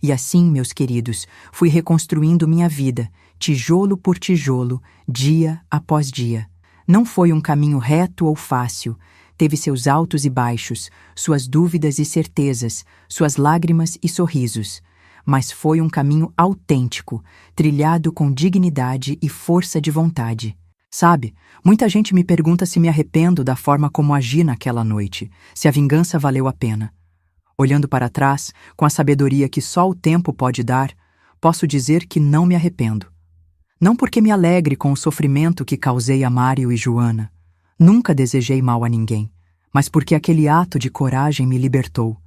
E assim, meus queridos, fui reconstruindo minha vida, tijolo por tijolo, dia após dia. Não foi um caminho reto ou fácil. Teve seus altos e baixos, suas dúvidas e certezas, suas lágrimas e sorrisos. Mas foi um caminho autêntico, trilhado com dignidade e força de vontade. Sabe, muita gente me pergunta se me arrependo da forma como agi naquela noite, se a vingança valeu a pena. Olhando para trás, com a sabedoria que só o tempo pode dar, posso dizer que não me arrependo. Não porque me alegre com o sofrimento que causei a Mário e Joana. Nunca desejei mal a ninguém, mas porque aquele ato de coragem me libertou.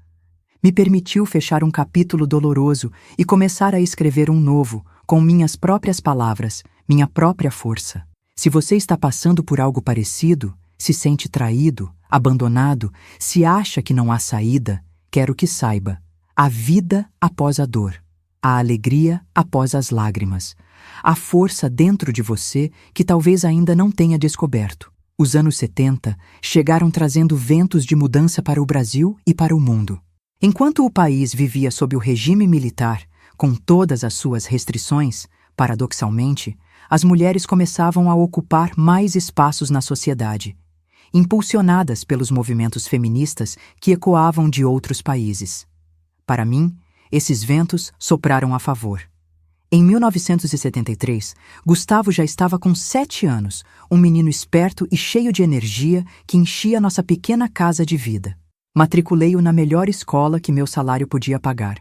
Me permitiu fechar um capítulo doloroso e começar a escrever um novo, com minhas próprias palavras, minha própria força. Se você está passando por algo parecido, se sente traído, abandonado, se acha que não há saída, quero que saiba: há vida após a dor, há alegria após as lágrimas, há força dentro de você que talvez ainda não tenha descoberto. Os anos 70 chegaram trazendo ventos de mudança para o Brasil e para o mundo. Enquanto o país vivia sob o regime militar, com todas as suas restrições, paradoxalmente, as mulheres começavam a ocupar mais espaços na sociedade, impulsionadas pelos movimentos feministas que ecoavam de outros países. Para mim, esses ventos sopraram a favor. Em 1973, Gustavo já estava com 7 anos, um menino esperto e cheio de energia que enchia nossa pequena casa de vida. Matriculei-o na melhor escola que meu salário podia pagar.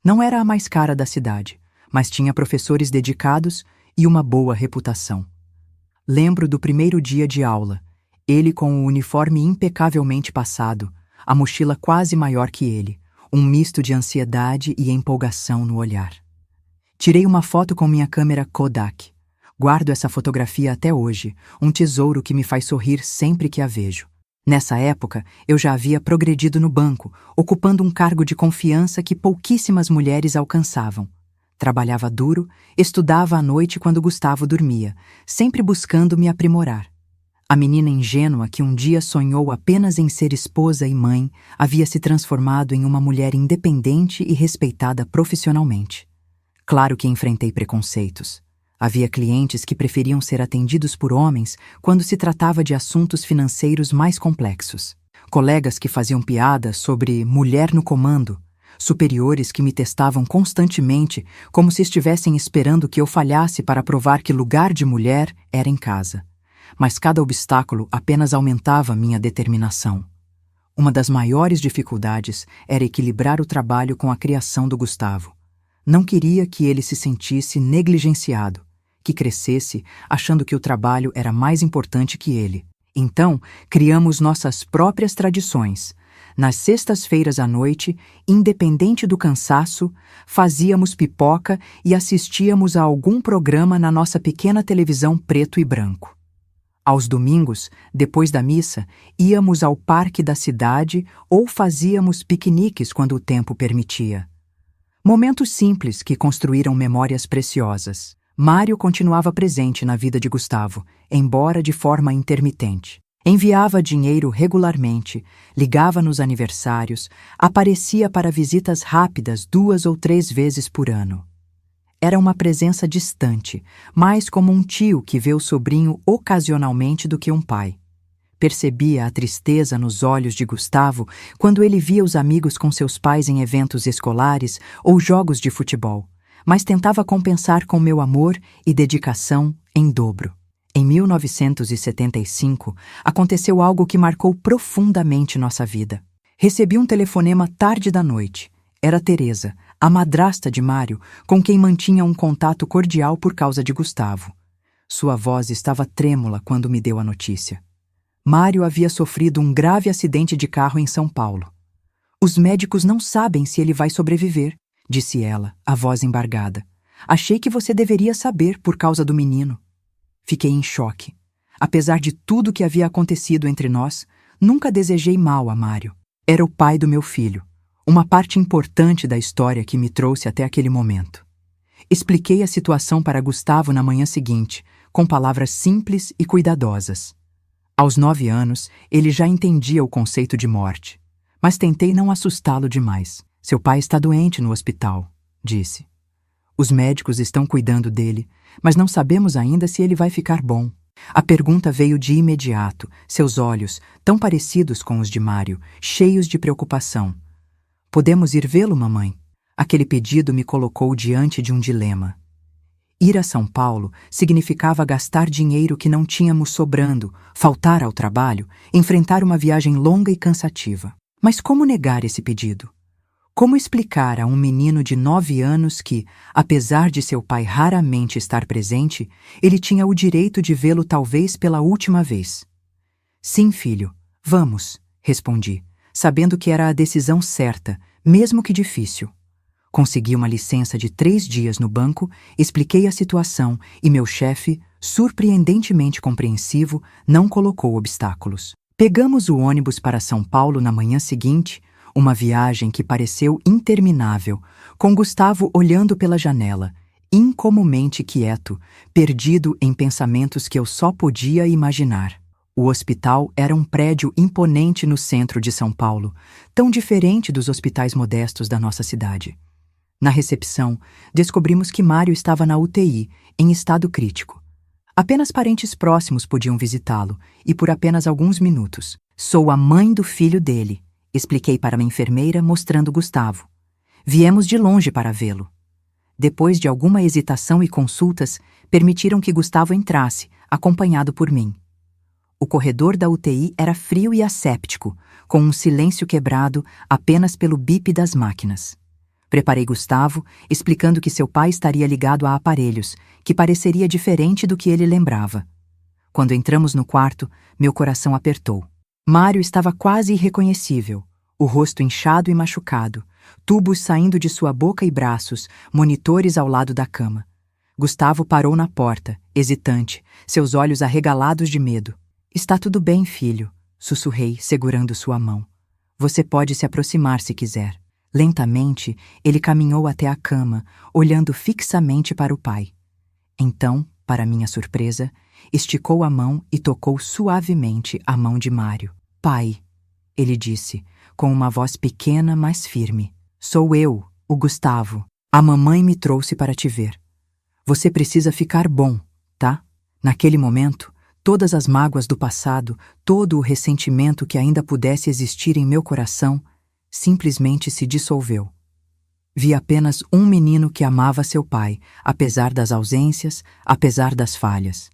Não era a mais cara da cidade, mas tinha professores dedicados e uma boa reputação. Lembro do primeiro dia de aula, ele com o uniforme impecavelmente passado, a mochila quase maior que ele, um misto de ansiedade e empolgação no olhar. Tirei uma foto com minha câmera Kodak. Guardo essa fotografia até hoje, um tesouro que me faz sorrir sempre que a vejo. Nessa época, eu já havia progredido no banco, ocupando um cargo de confiança que pouquíssimas mulheres alcançavam. Trabalhava duro, estudava à noite quando Gustavo dormia, sempre buscando me aprimorar. A menina ingênua que um dia sonhou apenas em ser esposa e mãe havia se transformado em uma mulher independente e respeitada profissionalmente. Claro que enfrentei preconceitos. Havia clientes que preferiam ser atendidos por homens quando se tratava de assuntos financeiros mais complexos. Colegas que faziam piadas sobre mulher no comando. Superiores que me testavam constantemente como se estivessem esperando que eu falhasse para provar que lugar de mulher era em casa. Mas cada obstáculo apenas aumentava minha determinação. Uma das maiores dificuldades era equilibrar o trabalho com a criação do Gustavo. Não queria que ele se sentisse negligenciado, que crescesse achando que o trabalho era mais importante que ele. Então, criamos nossas próprias tradições. Nas sextas-feiras à noite, independente do cansaço, fazíamos pipoca e assistíamos a algum programa na nossa pequena televisão preto e branco. Aos domingos, depois da missa, íamos ao parque da cidade ou fazíamos piqueniques quando o tempo permitia. Momentos simples que construíram memórias preciosas. Mário continuava presente na vida de Gustavo, embora de forma intermitente. Enviava dinheiro regularmente, ligava nos aniversários, aparecia para visitas rápidas 2 ou 3 vezes por ano. Era uma presença distante, mais como um tio que vê o sobrinho ocasionalmente do que um pai. Percebia a tristeza nos olhos de Gustavo quando ele via os amigos com seus pais em eventos escolares ou jogos de futebol, mas tentava compensar com meu amor e dedicação em dobro. Em 1975, aconteceu algo que marcou profundamente nossa vida. Recebi um telefonema tarde da noite. Era Teresa, a madrasta de Mário, com quem mantinha um contato cordial por causa de Gustavo. Sua voz estava trêmula quando me deu a notícia. Mário havia sofrido um grave acidente de carro em São Paulo. Os médicos não sabem se ele vai sobreviver, disse ela, a voz embargada. Achei que você deveria saber por causa do menino. Fiquei em choque. Apesar de tudo que havia acontecido entre nós, nunca desejei mal a Mário. Era o pai do meu filho, uma parte importante da história que me trouxe até aquele momento. Expliquei a situação para Gustavo na manhã seguinte, com palavras simples e cuidadosas. Aos 9 anos, ele já entendia o conceito de morte, mas tentei não assustá-lo demais. Seu pai está doente no hospital, disse. Os médicos estão cuidando dele, mas não sabemos ainda se ele vai ficar bom. A pergunta veio de imediato, seus olhos, tão parecidos com os de Mário, cheios de preocupação. Podemos ir vê-lo, mamãe? Aquele pedido me colocou diante de um dilema. Ir a São Paulo significava gastar dinheiro que não tínhamos sobrando, faltar ao trabalho, enfrentar uma viagem longa e cansativa. Mas como negar esse pedido? Como explicar a um menino de 9 anos que, apesar de seu pai raramente estar presente, ele tinha o direito de vê-lo talvez pela última vez? Sim, filho, vamos, respondi, sabendo que era a decisão certa, mesmo que difícil. Consegui uma licença de 3 dias no banco, expliquei a situação e meu chefe, surpreendentemente compreensivo, não colocou obstáculos. Pegamos o ônibus para São Paulo na manhã seguinte, uma viagem que pareceu interminável, com Gustavo olhando pela janela, incomumente quieto, perdido em pensamentos que eu só podia imaginar. O hospital era um prédio imponente no centro de São Paulo, tão diferente dos hospitais modestos da nossa cidade. Na recepção, descobrimos que Mário estava na UTI, em estado crítico. Apenas parentes próximos podiam visitá-lo, e por apenas alguns minutos. Sou a mãe do filho dele, expliquei para uma enfermeira mostrando Gustavo. Viemos de longe para vê-lo. Depois de alguma hesitação e consultas, permitiram que Gustavo entrasse, acompanhado por mim. O corredor da UTI era frio e asséptico, com um silêncio quebrado apenas pelo bip das máquinas. Preparei Gustavo, explicando que seu pai estaria ligado a aparelhos, que pareceria diferente do que ele lembrava. Quando entramos no quarto, meu coração apertou. Mário estava quase irreconhecível, o rosto inchado e machucado, tubos saindo de sua boca e braços, monitores ao lado da cama. Gustavo parou na porta, hesitante, seus olhos arregalados de medo. Está tudo bem, filho, sussurrei, segurando sua mão. Você pode se aproximar se quiser. Lentamente, ele caminhou até a cama, olhando fixamente para o pai. Então, para minha surpresa, Esticou a mão e tocou suavemente a mão de Mário. Pai, ele disse, com uma voz pequena, mas firme. Sou eu, o Gustavo. A mamãe me trouxe para te ver. Você precisa ficar bom, tá? Naquele momento, todas as mágoas do passado, todo o ressentimento que ainda pudesse existir em meu coração, simplesmente se dissolveu. Vi apenas um menino que amava seu pai, apesar das ausências, apesar das falhas.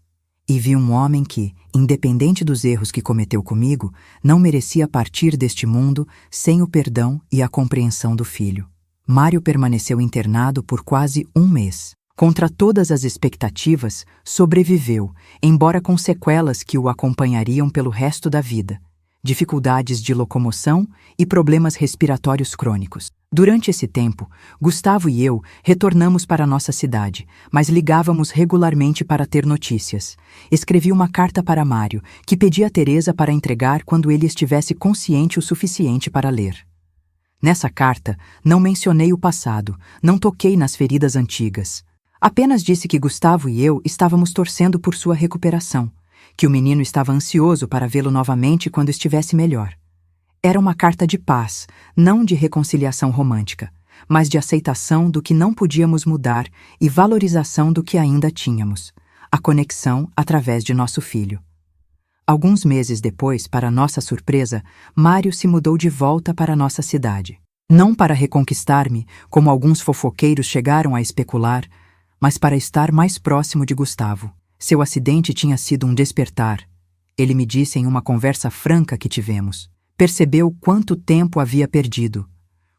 E vi um homem que, independente dos erros que cometeu comigo, não merecia partir deste mundo sem o perdão e a compreensão do filho. Mário permaneceu internado por quase um mês. Contra todas as expectativas, sobreviveu, embora com sequelas que o acompanhariam pelo resto da vida. Dificuldades de locomoção e problemas respiratórios crônicos. Durante esse tempo, Gustavo e eu retornamos para nossa cidade, mas ligávamos regularmente para ter notícias. Escrevi uma carta para Mário, que pedi a Teresa para entregar quando ele estivesse consciente o suficiente para ler. Nessa carta, não mencionei o passado, não toquei nas feridas antigas. Apenas disse que Gustavo e eu estávamos torcendo por sua recuperação, que o menino estava ansioso para vê-lo novamente quando estivesse melhor. Era uma carta de paz, não de reconciliação romântica, mas de aceitação do que não podíamos mudar e valorização do que ainda tínhamos, a conexão através de nosso filho. Alguns meses depois, para nossa surpresa, Mário se mudou de volta para nossa cidade. Não para reconquistar-me, como alguns fofoqueiros chegaram a especular, mas para estar mais próximo de Gustavo. Seu acidente tinha sido um despertar. Ele me disse em uma conversa franca que tivemos. Percebeu quanto tempo havia perdido,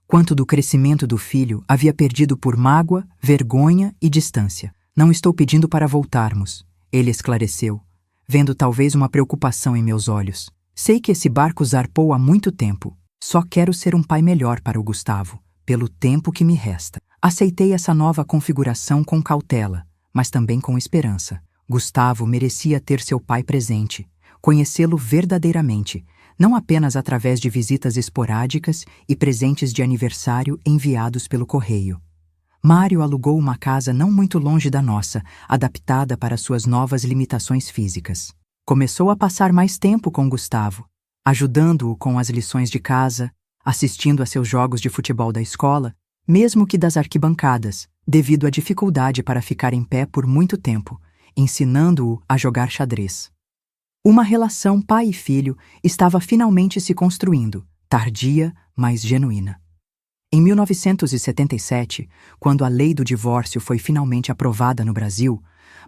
quanto do crescimento do filho havia perdido por mágoa, vergonha e distância. Não estou pedindo para voltarmos, ele esclareceu, vendo talvez uma preocupação em meus olhos. Sei que esse barco zarpou há muito tempo. Só quero ser um pai melhor para o Gustavo, pelo tempo que me resta. Aceitei essa nova configuração com cautela, mas também com esperança. Gustavo merecia ter seu pai presente, conhecê-lo verdadeiramente, não apenas através de visitas esporádicas e presentes de aniversário enviados pelo correio. Mário alugou uma casa não muito longe da nossa, adaptada para suas novas limitações físicas. Começou a passar mais tempo com Gustavo, ajudando-o com as lições de casa, assistindo a seus jogos de futebol da escola, mesmo que das arquibancadas, devido à dificuldade para ficar em pé por muito tempo, ensinando-o a jogar xadrez. Uma relação pai e filho estava finalmente se construindo, tardia, mas genuína. Em 1977, quando a lei do divórcio foi finalmente aprovada no Brasil,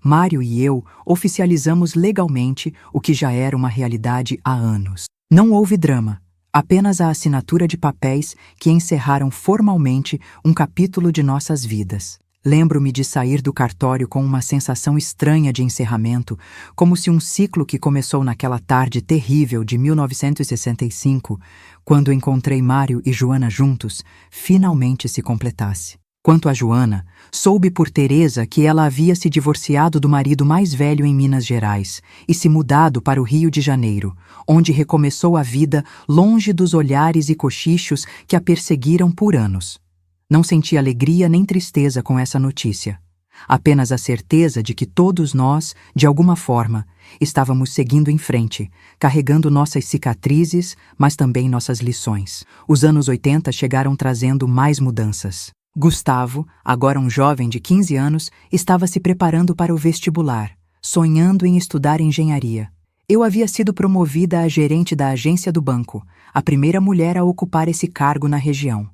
Mário e eu oficializamos legalmente o que já era uma realidade há anos. Não houve drama, apenas a assinatura de papéis que encerraram formalmente um capítulo de nossas vidas. Lembro-me de sair do cartório com uma sensação estranha de encerramento, como se um ciclo que começou naquela tarde terrível de 1965, quando encontrei Mário e Joana juntos, finalmente se completasse. Quanto a Joana, soube por Teresa que ela havia se divorciado do marido mais velho em Minas Gerais e se mudado para o Rio de Janeiro, onde recomeçou a vida longe dos olhares e cochichos que a perseguiram por anos. Não senti alegria nem tristeza com essa notícia, apenas a certeza de que todos nós, de alguma forma, estávamos seguindo em frente, carregando nossas cicatrizes, mas também nossas lições. Os anos 80 chegaram trazendo mais mudanças. Gustavo, agora um jovem de 15 anos, estava se preparando para o vestibular, sonhando em estudar engenharia. Eu havia sido promovida a gerente da agência do banco, a primeira mulher a ocupar esse cargo na região.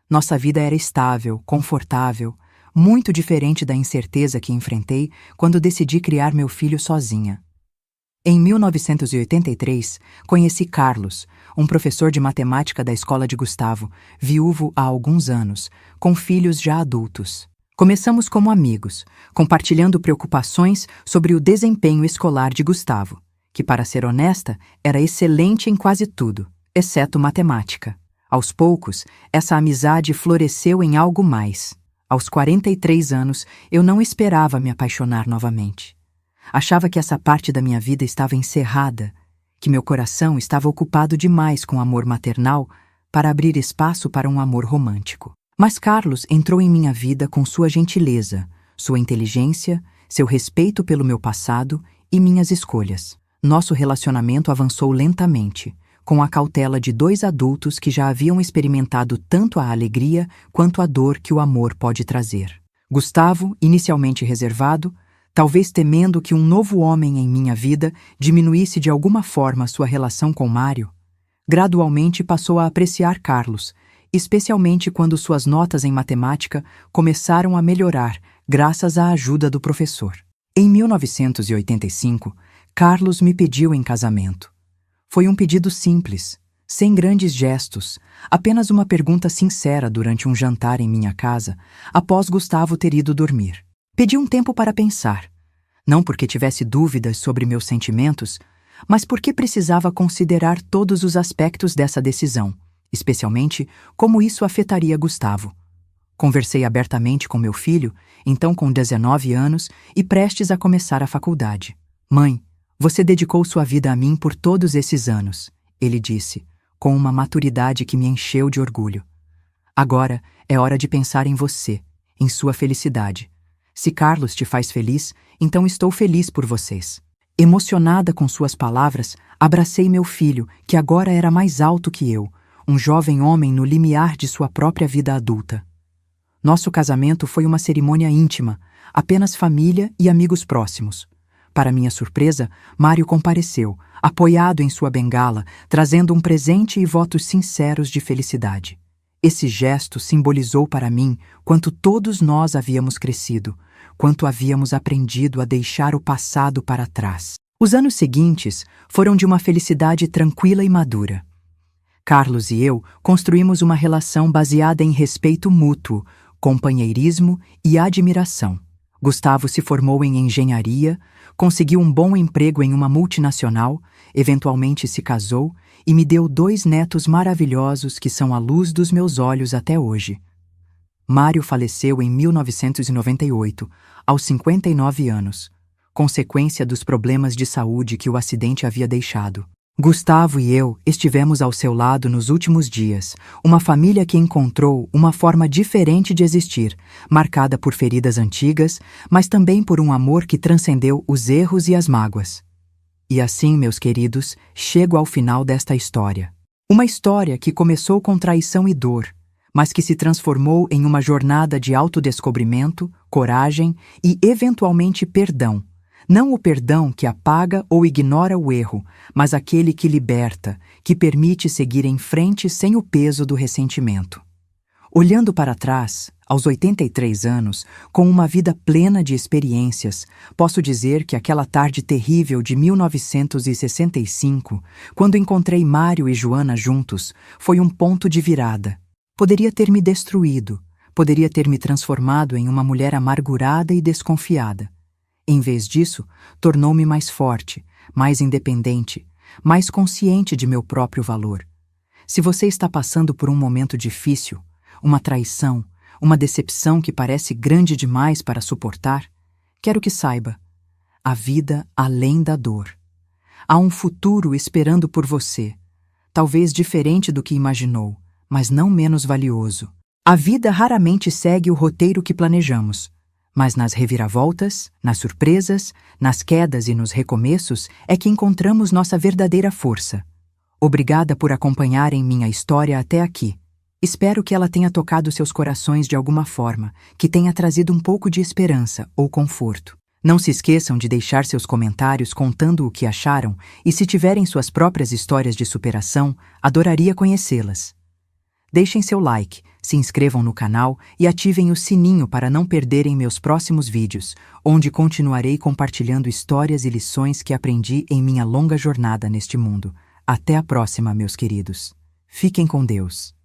Nossa vida era estável, confortável, muito diferente da incerteza que enfrentei quando decidi criar meu filho sozinha. Em 1983, conheci Carlos, um professor de matemática da escola de Gustavo, viúvo há alguns anos, com filhos já adultos. Começamos como amigos, compartilhando preocupações sobre o desempenho escolar de Gustavo, que, para ser honesta, era excelente em quase tudo, exceto matemática. Aos poucos, essa amizade floresceu em algo mais. Aos 43 anos, eu não esperava me apaixonar novamente. Achava que essa parte da minha vida estava encerrada, que meu coração estava ocupado demais com amor maternal para abrir espaço para um amor romântico. Mas Carlos entrou em minha vida com sua gentileza, sua inteligência, seu respeito pelo meu passado e minhas escolhas. Nosso relacionamento avançou lentamente, com a cautela de dois adultos que já haviam experimentado tanto a alegria quanto a dor que o amor pode trazer. Gustavo, inicialmente reservado, talvez temendo que um novo homem em minha vida diminuísse de alguma forma sua relação com Mário, gradualmente passou a apreciar Carlos, especialmente quando suas notas em matemática começaram a melhorar graças à ajuda do professor. Em 1985, Carlos me pediu em casamento. Foi um pedido simples, sem grandes gestos, apenas uma pergunta sincera durante um jantar em minha casa, após Gustavo ter ido dormir. Pedi um tempo para pensar, não porque tivesse dúvidas sobre meus sentimentos, mas porque precisava considerar todos os aspectos dessa decisão, especialmente como isso afetaria Gustavo. Conversei abertamente com meu filho, então com 19 anos e prestes a começar a faculdade. Mãe, você dedicou sua vida a mim por todos esses anos, ele disse, com uma maturidade que me encheu de orgulho. Agora é hora de pensar em você, em sua felicidade. Se Carlos te faz feliz, então estou feliz por vocês. Emocionada com suas palavras, abracei meu filho, que agora era mais alto que eu, um jovem homem no limiar de sua própria vida adulta. Nosso casamento foi uma cerimônia íntima, apenas família e amigos próximos. Para minha surpresa, Mário compareceu, apoiado em sua bengala, trazendo um presente e votos sinceros de felicidade. Esse gesto simbolizou para mim quanto todos nós havíamos crescido, quanto havíamos aprendido a deixar o passado para trás. Os anos seguintes foram de uma felicidade tranquila e madura. Carlos e eu construímos uma relação baseada em respeito mútuo, companheirismo e admiração. Gustavo se formou em engenharia, conseguiu um bom emprego em uma multinacional, eventualmente se casou e me deu 2 netos maravilhosos que são a luz dos meus olhos até hoje. Mário faleceu em 1998, aos 59 anos, consequência dos problemas de saúde que o acidente havia deixado. Gustavo e eu estivemos ao seu lado nos últimos dias, uma família que encontrou uma forma diferente de existir, marcada por feridas antigas, mas também por um amor que transcendeu os erros e as mágoas. E assim, meus queridos, chego ao final desta história. Uma história que começou com traição e dor, mas que se transformou em uma jornada de autodescobrimento, coragem e, eventualmente, perdão. Não o perdão que apaga ou ignora o erro, mas aquele que liberta, que permite seguir em frente sem o peso do ressentimento. Olhando para trás, aos 83 anos, com uma vida plena de experiências, posso dizer que aquela tarde terrível de 1965, quando encontrei Mário e Joana juntos, foi um ponto de virada. Poderia ter me destruído, poderia ter me transformado em uma mulher amargurada e desconfiada. Em vez disso, tornou-me mais forte, mais independente, mais consciente de meu próprio valor. Se você está passando por um momento difícil, uma traição, uma decepção que parece grande demais para suportar, quero que saiba: há vida além da dor. Há um futuro esperando por você, talvez diferente do que imaginou, mas não menos valioso. A vida raramente segue o roteiro que planejamos. Mas nas reviravoltas, nas surpresas, nas quedas e nos recomeços é que encontramos nossa verdadeira força. Obrigada por acompanharem minha história até aqui. Espero que ela tenha tocado seus corações de alguma forma, que tenha trazido um pouco de esperança ou conforto. Não se esqueçam de deixar seus comentários contando o que acharam e, se tiverem suas próprias histórias de superação, adoraria conhecê-las. Deixem seu like, se inscrevam no canal e ativem o sininho para não perderem meus próximos vídeos, onde continuarei compartilhando histórias e lições que aprendi em minha longa jornada neste mundo. Até a próxima, meus queridos. Fiquem com Deus.